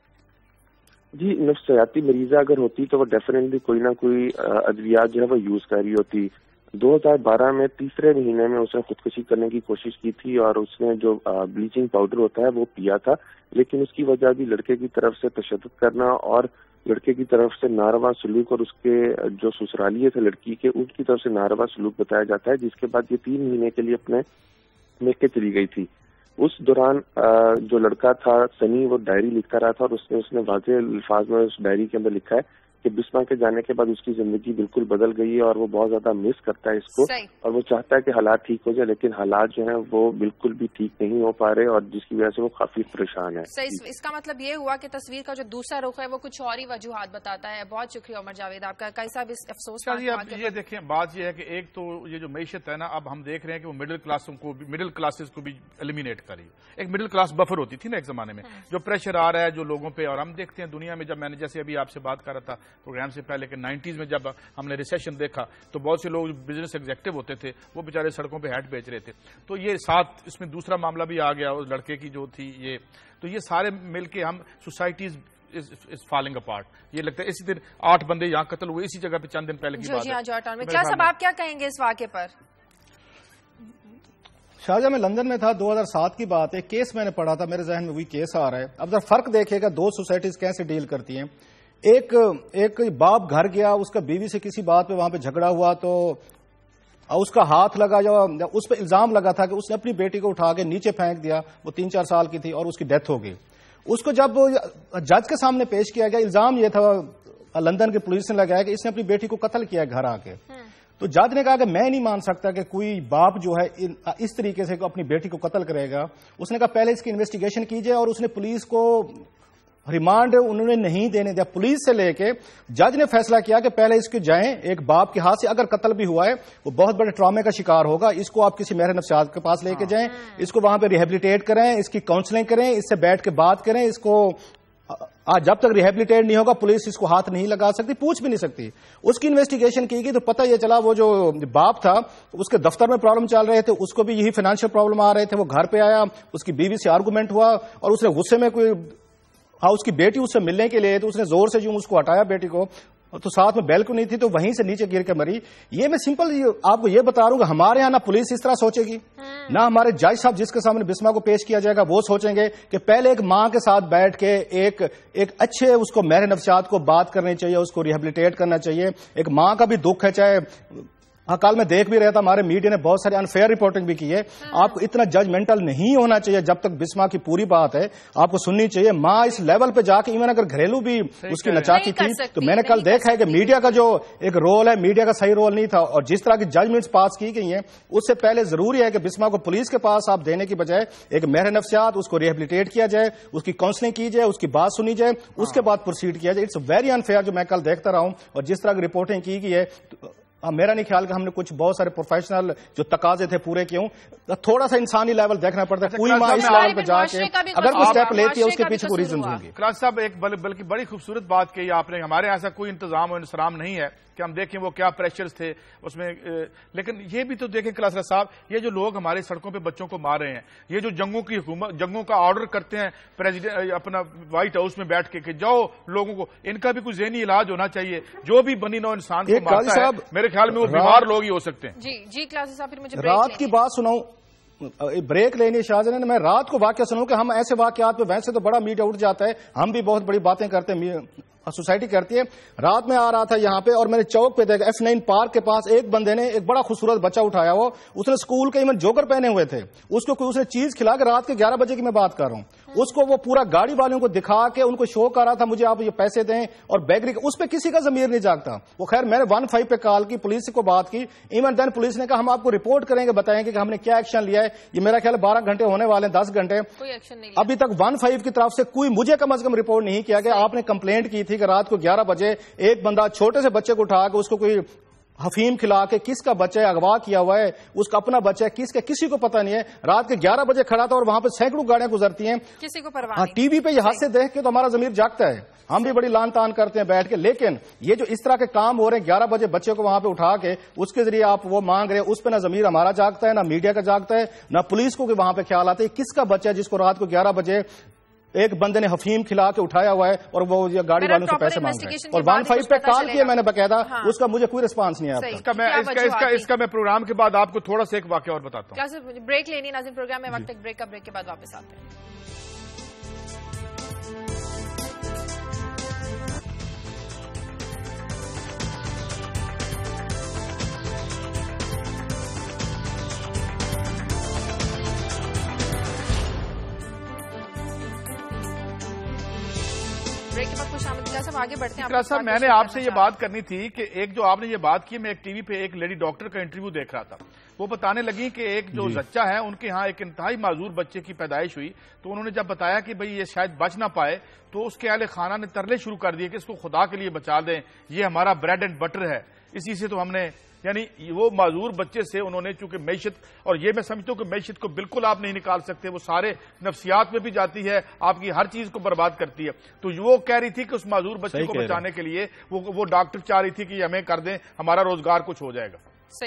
جی، نفسیاتی مریضہ اگر ہوتی تو وہ ڈیفینیٹلی کوئی نہ کوئی ادویات جو ہے وہ یوز کر رہی ہوتی. 2012 میں تیسرے مہینے میں اس نے خودکشی کرنے کی کوشش کی تھی، اور اس نے جو بلیچنگ پاؤڈر ہوتا ہے وہ پیا تھا، لیکن اس کی وجہ بھی لڑکے کی طرف سے تشدد کرنا اور لڑکے کی طرف سے ناروا سلوک، اور اس کے جو سسرالیے تھے لڑکی کے ان کی طرف سے ناروا سلوک بتایا جاتا ہے، جس کے بعد یہ 3 مہینے کے لیے اپنے میکے چلی گئی تھی. اس دوران جو لڑکا تھا سنی وہ ڈائری لکھتا رہا تھا، اور اس نے واضح الفاظ میں اس ڈائری کے اندر لکھا ہے کہ بسما کے جانے کے بعد اس کی زندگی بالکل بدل گئی ہے، اور وہ بہت زیادہ مس کرتا ہے اس کو، اور وہ چاہتا ہے کہ حالات ٹھیک ہو جائے، لیکن حالات جو ہیں وہ بالکل بھی ٹھیک نہیں ہو پا رہے، اور جس کی وجہ سے وہ کافی پریشان ہے. اس کا مطلب یہ ہوا کہ تصویر کا جو دوسرا رخ ہے وہ کچھ اور ہی وجوہات بتاتا ہے. بہت شکریہ عمر جاوید آپ کا. کیسا افسوس. یہ دیکھیں بات یہ ہے کہ ایک تو یہ جو معیشت ہے نا، اب ہم دیکھ رہے ہیں کہ وہ مڈل کلاسز کو بھی ایلیمینیٹ کری. ایک مڈل کلاس بفر ہوتی تھی نا ایک زمانے میں، جو پریشر آ رہا ہے جو لوگوں پہ، اور ہم دیکھتے ہیں دنیا میں، جب میں نے جیسے ابھی آپ سے بات کر رہا تھا پروگرام سے پہلے کہ 90s میں جب ہم نے ریسیشن دیکھا تو بہت سے لوگ بزنس ایگزیکٹو ہوتے تھے وہ بیچارے سڑکوں پہ ہیٹ بیچ رہے تھے. تو یہ ساتھ اس میں دوسرا معاملہ بھی آ گیا اس لڑکے کی جو تھی یہ، تو یہ سارے مل کے ہم سوسائٹیز از فالنگ اپارٹ. یہ لگتا ہے اسی دن 8 بندے یہاں قتل ہوئے اسی جگہ پہ چند دن پہلے کی بات ہے. کیا صاحب آپ کیا کہیں گے اس واقعے پر؟ شاہجہاں میں لندن میں تھا، 2007 کی بات ہے. کیس میں نے پڑھا تھا، میرے ذہن میں وہی کیس آ رہا ہے. اب ذرا فرق دیکھے گا 2 سوسائٹیز کیسے ڈیل کرتی ہیں. ایک باپ گھر گیا، اس کا بیوی سے کسی بات پہ وہاں پہ جھگڑا ہوا تو اس کا ہاتھ لگا، جو اس پہ الزام لگا تھا کہ اس نے اپنی بیٹی کو اٹھا کے نیچے پھینک دیا، وہ 3-4 سال کی تھی اور اس کی ڈیتھ ہو گئی. اس کو جب جج کے سامنے پیش کیا گیا، الزام یہ تھا لندن کی پولیس نے لگایا کہ اس نے اپنی بیٹی کو قتل کیا گھر آ کے. تو جج نے کہا کہ میں نہیں مان سکتا کہ کوئی باپ جو ہے اس طریقے سے اپنی بیٹی کو قتل کرے گا. اس نے کہا پہلے اس کی انویسٹیگیشن کیجئے، اور اس نے پولیس کو ریمانڈ انہوں نے نہیں دینے دیا. پولیس سے لے کے جج نے فیصلہ کیا کہ پہلے اس کے جائیں، ایک باپ کے ہاتھ سے اگر قتل بھی ہوا ہے وہ بہت بڑے ٹرامے کا شکار ہوگا، اس کو آپ کسی ماہر نفسیات کے پاس لے کے جائیں، اس کو وہاں پہ ریہیبلیٹیٹ کریں، اس کی کاؤنسلنگ کریں، اس سے بیٹھ کے بات کریں. اس کو جب تک ریہیبلیٹیٹ نہیں ہوگا پولیس اس کو ہاتھ نہیں لگا سکتی، پوچھ بھی نہیں سکتی. اس کی انویسٹیگیشن کی گئی تو پتہ یہ چلا وہ جو باپ تھا اس کے دفتر میں پرابلم چل رہے تھے، اس کو بھی یہی فائنینشیل پرابلم آ رہے تھے. وہ گھر پہ آیا، اس کی بیوی سے آرگومنٹ ہوا، اور اس نے غصے میں اس کی بیٹی اس سے ملنے کے لیے تو اس نے زور سے اس کو ہٹایا بیٹی کو، تو ساتھ میں بیلکنی تھی تو وہیں سے نیچے گر کے مری. یہ میں سمپل آپ کو یہ بتا رہا ہوں کہ ہمارے یہاں نہ پولیس اس طرح سوچے گی، نہ ہمارے جج صاحب جس کے سامنے بسما کو پیش کیا جائے گا وہ سوچیں گے کہ پہلے ایک ماں کے ساتھ بیٹھ کے ایک اچھے اس کو ماہر نفسیات کو بات کرنی چاہیے، اس کو ریہیبلیٹیٹ کرنا چاہیے. ایک ماں کا بھی دکھ ہے، چاہے کل میں دیکھ بھی رہا تھا ہمارے میڈیا نے بہت سارے انفیئر رپورٹنگ بھی کی ہے. آپ کو اتنا ججمنٹل نہیں ہونا چاہیے. جب تک بسما کی پوری بات ہے آپ کو سننی چاہیے. ماں اس لیول پہ جا کے ایون اگر گھریلو بھی اس کی نچاکی تھی تو میں نے کل دیکھا ہے کہ میڈیا کا جو ایک رول ہے، میڈیا کا صحیح رول نہیں تھا، اور جس طرح کی ججمنٹس پاس کی گئی ہیں اس سے پہلے ضروری ہے کہ بسما کو پولیس کے پاس آپ دینے کی بجائے ایک ماہر نفسیات اس کو ریہیبلیٹیٹ کیا جائے، اس کی کاؤنسلنگ کی جائے، اس کی بات سنی جائے، اس کے بعد پروسیڈ کیا جائے. اٹس ویری انفیئر جو میں کل دیکھتا رہا ہوں، اور جس طرح کی رپورٹنگ کی گئی ہے میرا نہیں خیال کہ ہم نے کچھ بہت سارے پروفیشنل جو تقاضے تھے پورے کیوں. تھوڑا سا انسانی لیول دیکھنا پڑتا ہے. کوئی ماں اس لیول پہ جا کے اگر کوئی اسٹیپ لیتی ہے اس کے پیچھے کوئی ریزن ہوں گے. کلاس صاحب ایک بلکہ بڑی خوبصورت بات کہی آپ نے. ہمارے ایسا کوئی انتظام و انصرام نہیں ہے کہ ہم دیکھیں وہ کیا پریشرز تھے اس میں، لیکن یہ بھی تو دیکھیں کلاس صاحب، یہ جو لوگ ہمارے سڑکوں پہ بچوں کو مار رہے ہیں، یہ جو جنگوں کا آرڈر کرتے ہیں پریزیڈنٹ اپنا وائٹ ہاؤس میں بیٹھ کے کہ جاؤ لوگوں کو، ان کا بھی کوئی ذہنی علاج ہونا چاہیے. جو بھی بنی نو انسان کو مارتا ہے میرے خیال میں وہ بیمار لوگ ہی ہو سکتے ہیں. جی کلاس صاحب مجھے رات کی بات سناؤں، بریک لینی شاہجہاں نے. میں رات کو واقعہ سنوں کہ ہم ایسے واقعات پہ ویسے تو بڑا میڈیا اٹھ جاتا ہے، ہم بھی بہت بڑی باتیں کرتے ہیں، سوسائٹی کرتی ہے. رات میں آ رہا تھا یہاں پہ اور میں نے چوک پہ دیکھا F9 پارک کے پاس ایک بندے نے ایک بڑا خوبصورت بچہ اٹھایا ہوا، اس نے اسکول کے ایون جوکر پہنے ہوئے تھے، اس کو کوئی اس نے چیز کھلا کے رات کے 11 بجے کی میں بات کر رہا ہوں، اس کو وہ پورا گاڑی والوں کو دکھا کے ان کو شو کر رہا تھا مجھے آپ یہ پیسے دیں اور بیکری. اس پہ کسی کا ضمیر نہیں جاگتا. وہ خیر میں نے 15 پہ کال کی، پولیس کو بات کی، ایون دین پولیس نے کہا ہم آپ کو رپورٹ کریں گے، بتائیں گے کہ ہم نے کیا ایکشن لیا ہے. یہ میرا خیال 12 گھنٹے ہونے والے ہیں، 10 گھنٹے ابھی تک 15 کی طرف سے کوئی مجھے کم از کم رپورٹ نہیں کیا گیا. آپ نے کمپلینٹ کی تھی کہ رات کو 11 بجے ایک بندہ چھوٹے سے بچے کو اٹھا کے اس کو کوئی حفیم کھلا کے کس کا بچہ ہے اغوا کیا ہوا ہے، اس کا اپنا بچہ ہے کس کا، کسی کو پتہ نہیں ہے. رات کے 11 بجے کھڑا تھا اور وہاں پہ سینکڑوں گاڑیاں گزرتی ہیں، کسی کو پرواہ نہیں. ٹی وی پہ یہ حادثے دیکھ کے تو ہمارا ضمیر جاگتا ہے، ہم بھی بڑی لان تان کرتے ہیں بیٹھ کے. لیکن یہ جو اس طرح کے کام ہو رہے ہیں 11 بجے بچے کو وہاں پہ اٹھا کے اس کے ذریعے آپ وہ مانگ رہے ہیں، اس پہ نہ ضمیر ہمارا جاگتا ہے، نہ میڈیا کا جاگتا ہے، نہ پولیس کو وہاں پہ خیال آتا ہے کس کا بچہ ہے جس کو رات کو 11 بجے ایک بندے نے حفیم کھلا کے اٹھایا ہوا ہے اور وہ گاڑی والوں سے پیسے مانگ رہے ہیں. اور 15 پہ کال کیا میں نے باقاعدہ، اس کا مجھے کوئی رسپانس نہیں آیا. اس کا میں پروگرام کے بعد آپ کو تھوڑا سا ایک واقعہ اور بتاتا ہوں. بریک لینی ہے ناظرین، پروگرام میں وقت تک بریک کا، بریک کے بعد واپس آتے ہیں. آگے بڑھتے ہیں. صاحب میں نے آپ سے یہ بات کرنی تھی کہ ایک جو آپ نے یہ بات کی، میں ایک ٹی وی پہ ایک لیڈی ڈاکٹر کا انٹرویو دیکھ رہا تھا، وہ بتانے لگی کہ ایک جو زچہ ہے ان کے ہاں ایک انتہائی معذور بچے کی پیدائش ہوئی، تو انہوں نے جب بتایا کہ بھئی یہ شاید بچ نہ پائے تو اس کے اہل خانہ نے ترلے شروع کر دیے کہ اس کو خدا کے لیے بچا دیں، یہ ہمارا بریڈ اینڈ بٹر ہے، اسی سے تو ہم نے، یعنی وہ معذور بچے سے انہوں نے، چونکہ معیشت، اور یہ میں سمجھتا ہوں کہ معیشت کو بالکل آپ نہیں نکال سکتے، وہ سارے نفسیات میں بھی جاتی ہے، آپ کی ہر چیز کو برباد کرتی ہے. تو وہ کہہ رہی تھی کہ اس معذور بچے کو بچانے کے لیے وہ ڈاکٹر چاہ رہی تھی کہ یہ ہمیں کر دیں، ہمارا روزگار کچھ ہو جائے گا.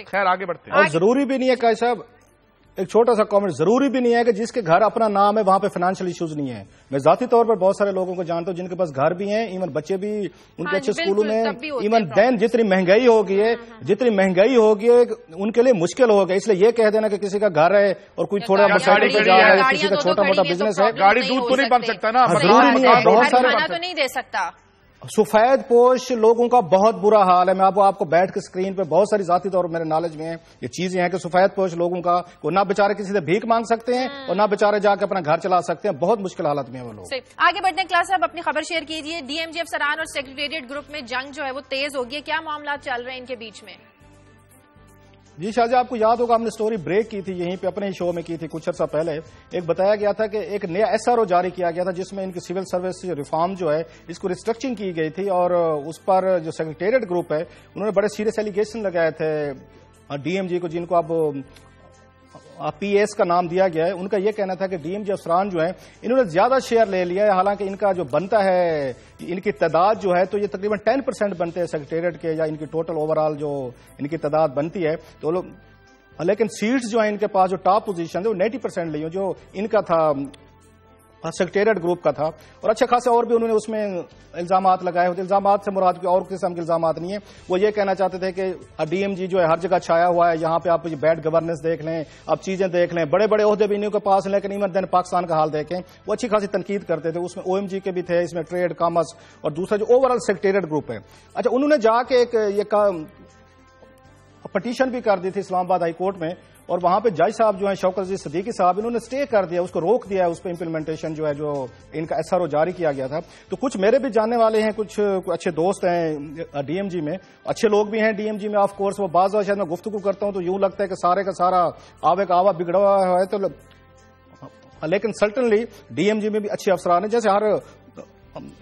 خیر آگے بڑھتے ہیں. اور ضروری بھی نہیں ہے کہ صاحب ایک چھوٹا سا کامنٹ، ضروری بھی نہیں ہے کہ جس کے گھر اپنا نام ہے وہاں پہ فائنینشیل ایشوز نہیں ہے. میں ذاتی طور پر بہت سارے لوگوں کو جانتا ہوں جن کے پاس گھر بھی ہیں، ایون بچے بھی ان کے اچھے اسکولوں میں، ایون دین جتنی مہنگائی ہوگی ہے، جتنی مہنگائی ہوگی ہے ان کے لیے مشکل ہوگا. اس لیے یہ کہہ دینا کہ کسی کا گھر ہے اور کوئی تھوڑا مسائل پہ جا رہا ہے، کسی کا چھوٹا موٹا بزنس ہے، گاڑی دودھ تو نہیں بن سکتا نا، ضروری نہیں ہے. بہت سارے تو نہیں دے سکتا. سفید پوش لوگوں کا بہت برا حال ہے. میں آپ کو بیٹھ کے اسکرین پہ بہت ساری ذاتی طور پر میرے نالج میں ہیں یہ چیزیں ہیں کہ سفید پوش لوگوں کا وہ نہ بیچارے کسی سے بھیک مانگ سکتے ہیں اور نہ بیچارے جا کے اپنا گھر چلا سکتے ہیں، بہت مشکل حالت میں ہیں وہ لوگ. آگے بڑھنے کلاس صاحب اپنی خبر شیئر کیجیے. ڈی ایم جی افسران اور سیکریٹریٹ گروپ میں جنگ جو ہے وہ تیز ہو گئی ہے، کیا معاملات چل رہے ہیں ان کے بیچ میں؟ جی شاہ جی، آپ کو یاد ہوگا ہم نے سٹوری بریک کی تھی یہیں پہ اپنے ہی شو میں کی تھی کچھ عرصہ پہلے. ایک بتایا گیا تھا کہ ایک نیا SRO جاری کیا گیا تھا جس میں ان کی سول سروس ریفارم جو ہے اس کو ریسٹرکچرنگ کی گئی تھی، اور اس پر جو سیکریٹریٹ گروپ ہے انہوں نے بڑے سیریس ایلیگیشن لگائے تھے ڈی ایم جی کو، جن کو اب PS کا نام دیا گیا ہے. ان کا یہ کہنا تھا کہ ڈی ایم جی افسران جو ہیں انہوں نے زیادہ شیئر لے لیا ہے، حالانکہ ان کا جو بنتا ہے ان کی تعداد جو ہے تو یہ تقریباً 10% بنتے ہیں سیکریٹریٹ کے، یا ان کی ٹوٹل اوور آل جو ان کی تعداد بنتی ہے تو لوگ، لیکن سیٹس جو ہیں ان کے پاس جو ٹاپ پوزیشن ہے وہ 90% لی ہوں جو ان کا تھا سیکریٹریٹ گروپ کا تھا. اور اچھے خاصے اور بھی انہوں نے اس میں الزامات لگائے ہوتے. الزامات سے مراد کوئی اور قسم کے الزامات نہیں ہے. وہ یہ کہنا چاہتے تھے کہ ڈی ایم جی جو ہے ہر جگہ چھایا ہوا ہے، یہاں پہ آپ بیڈ گورننس دیکھ لیں، آپ چیزیں دیکھ لیں، بڑے بڑے عہدے بھی انہوں کے پاس، لیکن ایون دین پاکستان کا حال دیکھیں. وہ اچھی خاصی تنقید کرتے تھے. اس میں OMG کے بھی تھے، اس میں ٹریڈ کامرس، اور دوسرا جو اوور آل سیکریٹریٹ گروپ ہے. اچھا انہوں نے جا کے ایک یہ پٹیشن بھی کر دی تھی اسلام آباد ہائی کورٹ میں، اور وہاں پہ جج صاحب جو ہیں شوکت عزیز صدیقی صاحب، انہوں نے اسٹے کر دیا، اس کو روک دیا ہے، اس پہ امپلیمنٹیشن جو ہے جو ان کا SRO جاری کیا گیا تھا. تو کچھ میرے بھی جاننے والے ہیں، کچھ اچھے دوست ہیں ڈی ایم جی میں، اچھے لوگ بھی ہیں ڈی ایم جی میں. آف کورس وہ بعض شاید میں گفتگو کرتا ہوں تو یوں لگتا ہے کہ سارے کا سارا آوے کا آوا بگڑا ہوا ہے، تو لیکن سرٹنلی ڈی ایم جی میں بھی اچھے افسران ہیں، جیسے ہر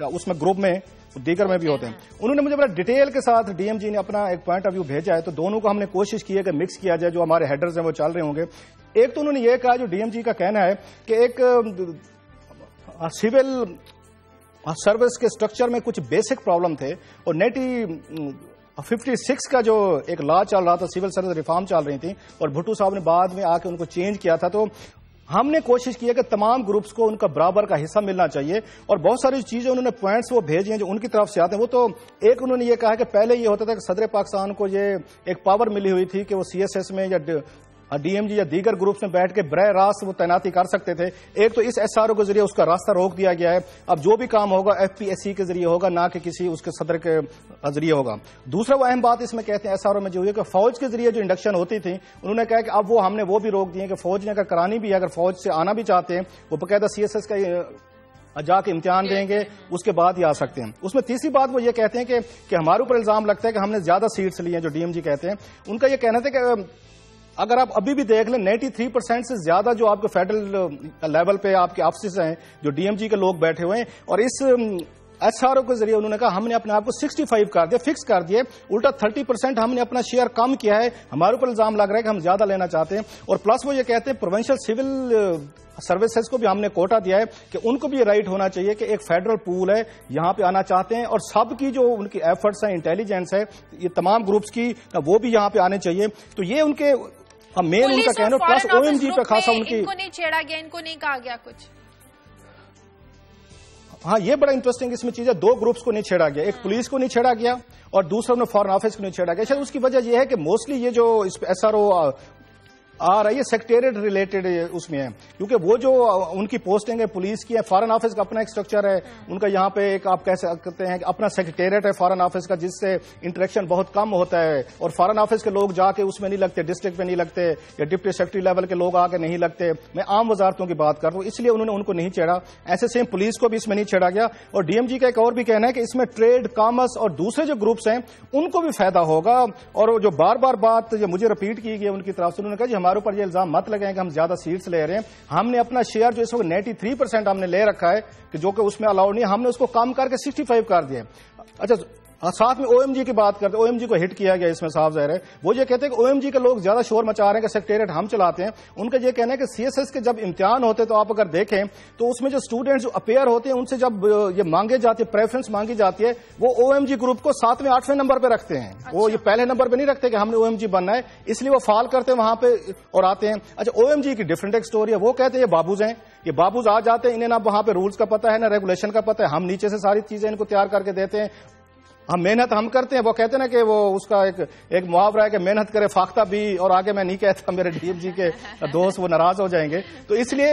اس میں گروپ میں دیگر میں بھی ہوتے ہیں. انہوں نے مجھے بڑا ڈیٹیل کے ساتھ ڈی ایم جی نے اپنا ایک پوائنٹ آف ویو بھیجا ہے، تو دونوں کو ہم نے کوشش کی ہے کہ مکس کیا جائے، جو ہمارے ہیڈرز ہیں وہ چل رہے ہوں گے. ایک تو انہوں نے یہ کہا، جو ڈی ایم جی کا کہنا ہے کہ ایک سول سروس کے سٹرکچر میں کچھ بیسک پرابلم تھے، اور 56 کا جو ایک لا چل رہا تھا، سول سروس ریفارم چل رہی تھی، اور بھٹو صاحب نے بعد میں آ کے ان کو چینج کیا تھا. تو ہم نے کوشش کی ہے کہ تمام گروپس کو ان کا برابر کا حصہ ملنا چاہیے، اور بہت ساری چیزیں انہوں نے پوائنٹس وہ بھیجے ہیں جو ان کی طرف سے آتے ہیں. وہ تو ایک انہوں نے یہ کہا کہ پہلے یہ ہوتا تھا کہ صدر پاکستان کو یہ ایک پاور ملی ہوئی تھی کہ وہ CSS میں یا ڈی ایم جی یا دیگر گروپس میں بیٹھ کے براہ راست وہ تعیناتی کر سکتے تھے. ایک تو اس SRO کے ذریعے اس کا راستہ روک دیا گیا ہے. اب جو بھی کام ہوگا FPSC کے ذریعے ہوگا، نہ کہ کسی اس کے صدر کے ذریعے ہوگا. دوسرا وہ اہم بات اس میں کہتے ہیں SRO میں جو ہوئی کہ فوج کے ذریعے جو انڈکشن ہوتی تھی، انہوں نے کہا کہ اب وہ ہم نے وہ بھی روک دیے کہ فوج نے اگر کرانی بھی ہے، اگر فوج سے آنا بھی چاہتے ہیں وہ باقاعدہ CSS کا جا کے امتحان دیں گے، اس کے بعد ہی آ سکتے ہیں. اس میں تیسری بات وہ یہ کہتے ہیں کہ ہمارے اوپر الزام لگتا ہے کہ ہم نے زیادہ سیٹس لی ہیں، جو ڈی ایم جی کہتے ہیں. ان کا یہ کہنا تھا کہ اگر آپ ابھی بھی دیکھ لیں 93% سے زیادہ جو آپ کے فیڈرل لیول پہ آپ کے آفسز ہیں جو ڈی ایم جی کے لوگ بیٹھے ہوئے ہیں، اور اس SRO کے ذریعے انہوں نے کہا ہم نے اپنے آپ کو 65 کر دیا، فکس کر دیے، الٹا 30% ہم نے اپنا شیئر کم کیا ہے. ہمارے اوپر الزام لگ رہا ہے کہ ہم زیادہ لینا چاہتے ہیں. اور پلس وہ یہ کہتے ہیں پروونشل سول سروسز کو بھی ہم نے کوٹا دیا ہے کہ ان کو بھی یہ رائٹ ہونا چاہیے کہ ایک فیڈرل پول ہے یہاں پہ آنا چاہتے ہیں، اور سب کی جو ان کی ایفرٹس ہیں، انٹیلیجنس ہے، یہ تمام گروپس کی وہ بھی یہاں پہ آنے چاہیے. تو یہ ان کے مین ان کا کہنا. پلس OMG پہ خاصا ان کی ان کو نہیں چھیڑا گیا، ان کو نہیں کہا گیا کچھ. ہاں یہ بڑا انٹرسٹنگ اس میں چیز ہے، 2 گروپس کو نہیں چھیڑا گیا، ایک پولیس کو نہیں چھیڑا گیا اور دوسرا انہیں فارن آفس کو نہیں چھیڑا گیا. شاید اس کی وجہ یہ ہے کہ موسٹلی یہ جو اس پہ SRO آ رہا ہے یہ سیکٹریٹ ریلیٹڈ اس میں ہے، کیونکہ وہ جو ان کی پوسٹنگ ہے پولیس کی ہے، فارن آفس کا اپنا ایک اسٹرکچر ہے ان کا. یہاں پہ ایک آپ کہہ سکتے ہیں کہ اپنا سیکٹریٹ ہے فارن آفس کا، جس سے انٹریکشن بہت کم ہوتا ہے، اور فارن آفس کے لوگ جا کے اس میں نہیں لگتے، ڈسٹرکٹ میں نہیں لگتے، یا ڈپٹی سیکرٹری لیول کے لوگ آ کے نہیں لگتے. میں عام وزارتوں کی بات کر رہا ہوں، اس لیے انہوں نے ان کو نہیں چھیڑا. ایسے سیم پولیس کو بھی اس میں نہیں چھیڑا گیا. اور DMG کا ایک اور بھی کہنا ہے کہ اس میں ٹریڈ، کامرس اور دوسرے جو گروپس ہیں ان کو بھی فائدہ ہوگا. اور جو بار بار بات جو مجھے رپیٹ کی گئی ان کی طرف سے، انہوں نے کہا جی ہمارے اوپر یہ الزام مت لگائیں کہ ہم زیادہ سیٹس لے رہے ہیں. ہم نے اپنا شیئر جو اس وقت 93% ہم نے لے رکھا ہے کہ جو کہ اس میں الاؤڈ نہیں ہے، ہم نے اس کو کم کر کے 65 کر دیا. اچھا ساتھ میں OMG کی بات کرتے ہیں، OMG کو ہٹ کیا گیا اس میں صاف ظاہر ہے. وہ یہ کہتے ہیں کہ OMG کے لوگ زیادہ شور مچا رہے ہیں کہ سیکٹریٹ ہم چلاتے ہیں. ان کا یہ کہنا ہے کہ CSS کے جب امتحان ہوتے تو آپ اگر دیکھیں تو اس میں جو اسٹوڈنٹس جو اپیئر ہوتے ہیں ان سے جب یہ مانگے جاتے پریفرنس مانگی جاتی ہے وہ OMG گروپ کو 7ویں 8ویں نمبر پہ رکھتے ہیں. وہ یہ پہلے نمبر پہ نہیں رکھتے کہ ہم نے OMG بننا ہے، اس لیے وہ فال کرتے ہیں وہاں پہ اور آتے ہیں. اچھا OMG کی ڈفرنٹ ایک سٹوری ہے. وہ کہتے ہیں یہ بابوز ہیں، یہ بابوز آ جاتے ہیں، انہیں نہ وہاں پہ رولز کا پتہ ہے نہ ریگولیشن کا پتہ ہے، ہم نیچے سے ساری چیزیں ان کو تیار کر کے دیتے ہیں، ہم محنت ہم کرتے ہیں. وہ کہتے ہیں نا کہ وہ اس کا ایک محاورہ ہے کہ محنت کرے فاختہ بھی، اور آگے میں نہیں کہتا میرے DMG کے دوست وہ ناراض ہو جائیں گے. تو اس لیے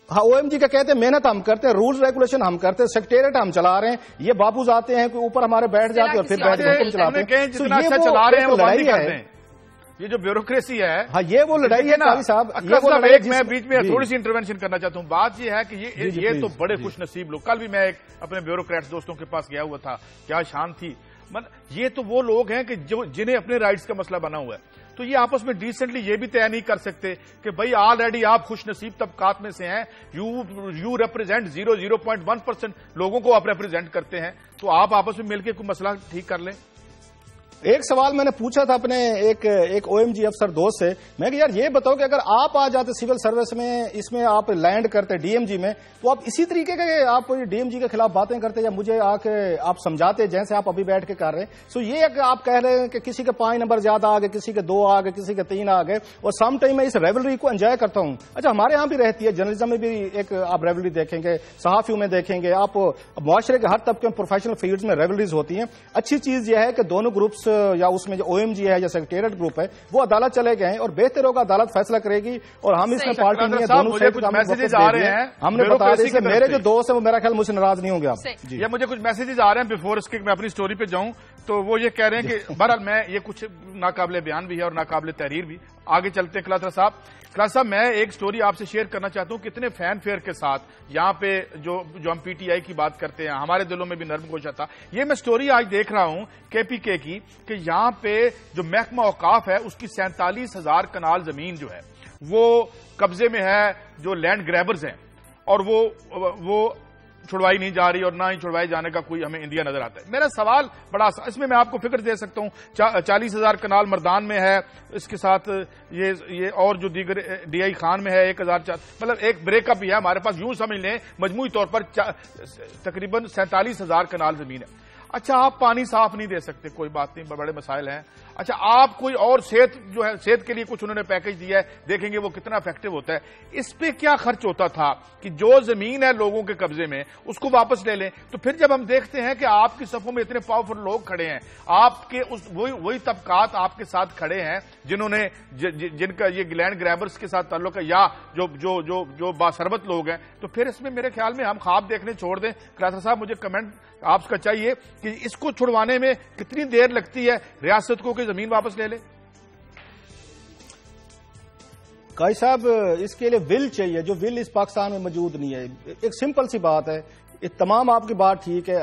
ہاں OMG کا کہتے ہیں محنت ہم کرتے ہیں، رولز ریگولیشن ہم کرتے ہیں، سیکٹریٹ ہم چلا رہے ہیں. یہ بابوز آتے ہیں کہ اوپر ہمارے بیٹھ جاتے ہیں اور پھر بیٹھ کے چلاتے ہیں. لڑائی ہے یہ جو بیوروکریسی ہے. ہاں یہ وہ لڑائی ہے نا صاحب. ایک میں بیچ میں تھوڑی سی انٹروینشن کرنا چاہتا ہوں. بات یہ ہے کہ یہ تو بڑے خوش نصیب لوگ. کل بھی میں ایک اپنے بیوروکریٹس دوستوں کے پاس گیا ہوا تھا، کیا شان تھی. یہ تو وہ لوگ ہیں کہ جنہیں اپنے رائٹس کا مسئلہ بنا ہوا ہے. تو یہ آپس میں ڈیسنٹلی یہ بھی طے نہیں کر سکتے کہ بھائی آلریڈی آپ خوش نصیب طبقات میں سے ہیں، یو ریپرزینٹ 0.1% لوگوں کو آپ ریپرزینٹ کرتے ہیں، تو آپ آپس میں مل کے کوئی مسئلہ ٹھیک کر لیں. ایک سوال میں نے پوچھا تھا اپنے ایک OMG افسر دوست سے، میں کہ یار یہ بتاؤ کہ اگر آپ آ جاتے سول سروس میں، اس میں آپ لینڈ کرتے DMG میں، تو آپ اسی طریقے کے آپ DMG کے خلاف باتیں کرتے یا مجھے آ کے آپ سمجھاتے جیسے آپ ابھی بیٹھ کے کر رہے ہیں. سو یہ کہ آپ کہہ رہے ہیں کہ کسی کے 5 نمبر زیادہ آ گئے، کسی کے 2 آ گئے، کسی کے 3 آ گئے، اور سم ٹائم میں اس ریولری کو انجوائے کرتا ہوں. اچھا ہمارے یہاں بھی رہتی ہے، جرنلزم میں بھی ایک آپ ریولری دیکھیں گے، صحافیوں میں دیکھیں گے، آپ معاشرے کے ہر طبقے میں پروفیشنل فیلڈز میں ریولریز ہوتی ہیں. اچھی چیز یہ ہے کہ دونوں گروپس یا اس میں جو OMG ہے یا سیکٹریٹ گروپ ہے وہ عدالت چلے گئے ہیں، اور بہتر ہوگا عدالت فیصلہ کرے گی. اور ہم اس میں پارٹی نہیں ہے، دونوں سائڈ کا ہم نے بتا دیا. میرے جو دوست ہیں وہ میرا خیال مجھ سے ناراض نہیں ہوں گے آپ. یا مجھے کچھ میسیجز آ رہے ہیں بیفور اس کے میں اپنی سٹوری پہ جاؤں تو وہ یہ کہہ رہے ہیں کہ بہرحال میں یہ کچھ ناقابل بیان بھی ہے اور ناقابل تحریر بھی. آگے چلتے ہیں کلاترا صاحب، میں ایک سٹوری آپ سے شیئر کرنا چاہتا ہوں. کتنے فین فیئر کے ساتھ یہاں پہ جو ہم PTI کی بات کرتے ہیں ہمارے دلوں میں بھی نرم گوشہ تھا. یہ میں سٹوری آج دیکھ رہا ہوں KPK کی کہ یہاں پہ جو محکمہ اوقاف ہے اس کی 47,000 کنال زمین جو ہے وہ قبضے میں ہے جو لینڈ گریبرز ہیں، اور وہ چھڑوائی نہیں جا رہی اور نہ ہی چھڑوائے جانے کا کوئی ہمیں اندیا نظر آتا ہے. میرا سوال بڑا اس میں آپ کو فکر دے سکتا ہوں. 40,000 کنال مردان میں ہے، اس کے ساتھ یہ اور جو دیگر DI خان میں ہے 1,004، مطلب ایک بریک اپ ہی ہے ہمارے پاس. یوں سمجھ لیں مجموعی طور پر تقریباً 47,000 کنال زمین ہے. اچھا آپ پانی صاف نہیں دے سکتے، کوئی بات نہیں، بڑے مسائل ہیں. اچھا آپ کوئی اور صحت کے لیے کچھ انہوں نے پیکج دیا ہے، دیکھیں گے وہ کتنا افیکٹو ہوتا ہے. اس پہ کیا خرچ ہوتا تھا کہ جو زمین ہے لوگوں کے قبضے میں اس کو واپس لے لیں. تو پھر جب ہم دیکھتے ہیں کہ آپ کی صفوں میں اتنے پاورفل لوگ کھڑے ہیں، آپ کے وہی طبقات آپ کے ساتھ کھڑے ہیں جنہوں نے جن کا یہ لینڈ گریبرز کے ساتھ تعلق ہے یا جو باثربت لوگ ہیں، تو پھر اس میں میرے خیال میں ہم خواب دیکھنے چھوڑ دیں. کلاترا صاحب مجھے کمنٹ آپ کا چاہیے کہ اس کو چھڑوانے میں کتنی دیر لگتی ہے ریاست کو کہ زمین واپس لے لے. قاضی صاحب اس کے لیے ول چاہیے، جو ول اس پاکستان میں موجود نہیں ہے. ایک سمپل سی بات ہے، تمام آپ کی بات ٹھیک ہے.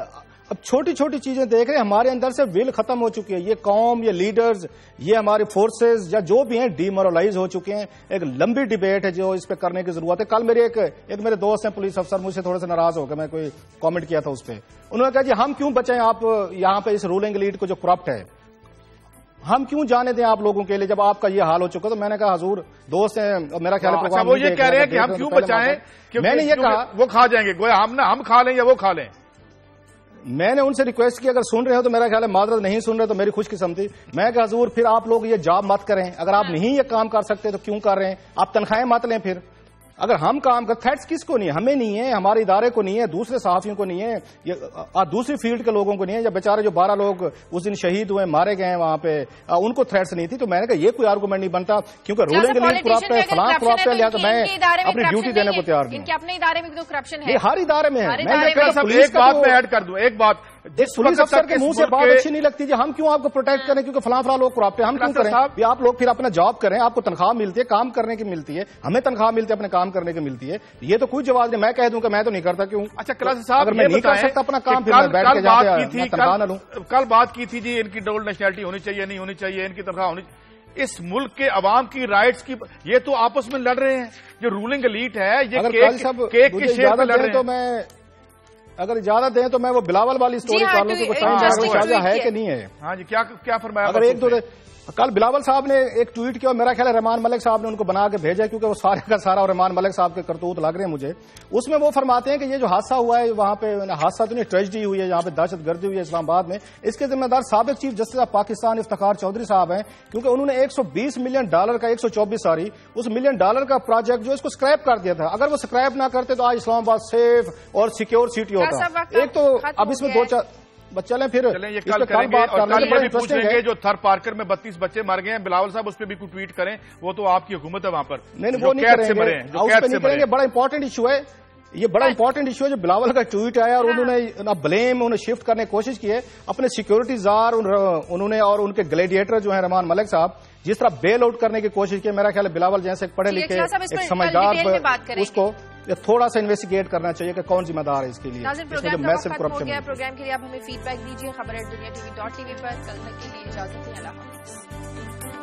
اب چھوٹی چھوٹی چیزیں دیکھ رہے ہیں, ہمارے اندر سے ول ختم ہو چکی ہے. یہ قوم, یہ لیڈرز, یہ ہماری فورسز یا جو بھی ہیں ڈیمورلائز ہو چکے ہیں. ایک لمبی ڈیبیٹ ہے جو اس پہ کرنے کی ضرورت ہے. کل میرے ایک میرے دوست ہیں پولیس افسر, مجھ سے تھوڑے سے ناراض ہو گئے, میں کوئی کامنٹ کیا تھا اس پہ. انہوں نے کہا جی ہم کیوں بچیں آپ یہاں پہ اس رولنگ لیڈ کو جو کرپٹ ہے, ہم کیوں جانے دیں آپ لوگوں کے لیے جب آپ کا یہ حال ہو چکا. تو میں نے کہا حضور دوست ہیں, میرا خیال ہے وہ یہ کہہ رہے ہیں کہ ہم کیوں بچائیں, میں نے یہ کہا وہ کھا جائیں گے, گویا ہم کھا لیں یا وہ کھا لیں. میں نے ان سے ریکویسٹ کی اگر سن رہے ہو تو میرا خیال ہے, معذرت نہیں سن رہے تو میری خوش قسمتی. میں کہا حضور پھر آپ لوگ یہ جاب مت کریں, اگر آپ نہیں یہ کام کر سکتے تو کیوں کر رہے ہیں, آپ تنخواہیں مت لیں. پھر اگر ہم کام کر, تھریٹس کس کو نہیں ہے, ہمیں نہیں ہے, ہمارے ادارے کو نہیں ہے, دوسرے صحافیوں کو نہیں ہے, یہ دوسری فیلڈ کے لوگوں کو نہیں ہے. یا بیچارے جو 12 لوگ اس دن شہید ہوئے, مارے گئے ہیں وہاں پہ, ان کو تھریٹس نہیں تھی. تو میں نے کہا یہ کوئی آرگومنٹ نہیں بنتا کیونکہ رولنگ لیڈ کرپٹ ہے, فلاں کرپٹ ہے, لہٰذا میں اپنی ڈیوٹی دینے کو تیار نہیں. ان کے اپنے ادارے میں بھی تو کرپشن ہے, ہر ادارے میں ہے. ایک بات میں ایڈ کر دوں, ایک بات, پولیس افسر کے منہ سے بات اچھی نہیں لگتی جی ہم کیوں آپ کو پروٹیکٹ کریں کیونکہ فلاں فلاں لوگ کرپٹ ہیں, ہم کیوں کریں. آپ لوگ پھر اپنا جاب کریں, آپ کو تنخواہ ملتی ہے, کام کرنے کی ملتی ہے, ہمیں تنخواہ ملتی ہے اپنے کام کرنے کی ملتی ہے. یہ تو کوئی جواز نہیں. میں کہہ دوں کہ میں تو نہیں کرتا, کیوں. اچھا کلاس صاحب, اگر میں نہیں کر سکتا اپنا کام, پھر میں بیٹھ کے جاتے تنخواہ نہ لوں. کل بات کی تھی جی ان کی ڈبل نیشنلٹی ہونی چاہیے, نہیں ہونی چاہیے, ان کی تنخواہ ہونی. اس ملک کے عوام کی رائٹس کی, یہ تو آپس میں لڑ رہے ہیں. جو رولنگ ایلیٹ ہے یہ کیک کے شیر پہ لڑ رہے ہیں. اگر اجازت دیں تو میں وہ بلاول والی سٹوری کر لوں کہ ہے کہ نہیں ہے. ہاں جی, کیا فرمایا. اگر ایک دو کل بلاول صاحب نے ایک ٹویٹ کیا, میرا خیال ہے رحمان ملک صاحب نے ان کو بنا کے بھیجا, کیونکہ وہ سارے کا سارا رحمان ملک صاحب کے کرتوت لگ رہے ہیں مجھے. اس میں وہ فرماتے ہیں کہ یہ جو حادثہ ہوا ہے وہاں پہ, حادثہ تو نہیں, ٹریجڈی ہوئی ہے جہاں پہ دہشت گردی ہوئی ہے اسلام آباد میں, اس کے ذمہ دار سابق chief justice of Pakistan Iftikhar Chaudhry صاحب ہیں, کیونکہ انہوں نے $120 ملین کا 124 اس $1 ملین کا پروجیکٹ جو اس کو اسکریپ کر دیا تھا. اگر وہ اسکریپ نہ کرتے تو آج اسلام آباد سیف اور سیکیور سٹی ہوتا. ایک تو اب اس میں دو چار چلیں پھر کل بات بھی پوچھیں گے جو تھر پارکر میں 32 بچے مر گئے ہیں. بلاول صاحب اس پہ بھی کوئی ٹویٹ کریں, وہ تو آپ کی حکومت ہے وہاں پر. نہیں وہ نہیں کریں گے, بڑا امپورٹنٹ ایشو ہے, یہ بڑا امپورٹنٹ ایشو ہے. جو بلاول کا ٹویٹ آیا اور انہوں نے بلیم شفٹ کرنے کی کوشش کی ہے اپنے سیکورٹی زار, انہوں نے اور ان کے گلیڈیٹر جو ہیں رحمان ملک صاحب جس طرح بیل آؤٹ کرنے کی کوشش کی. میرا خیال ہے بلاول جیسے پڑھے لکھے ایک سمجھدار, اس کو تھوڑا سا انویسٹیگیٹ کرنا چاہیے کہ کون ذمہ دار ہے اس کے لیے. پروگرام کے لیے آپ ہمیں فیڈ بیک دیجیے. خبر@دنیا TV.tv پر. کل تک کے لیے اجازت ہے, اللہ حافظ.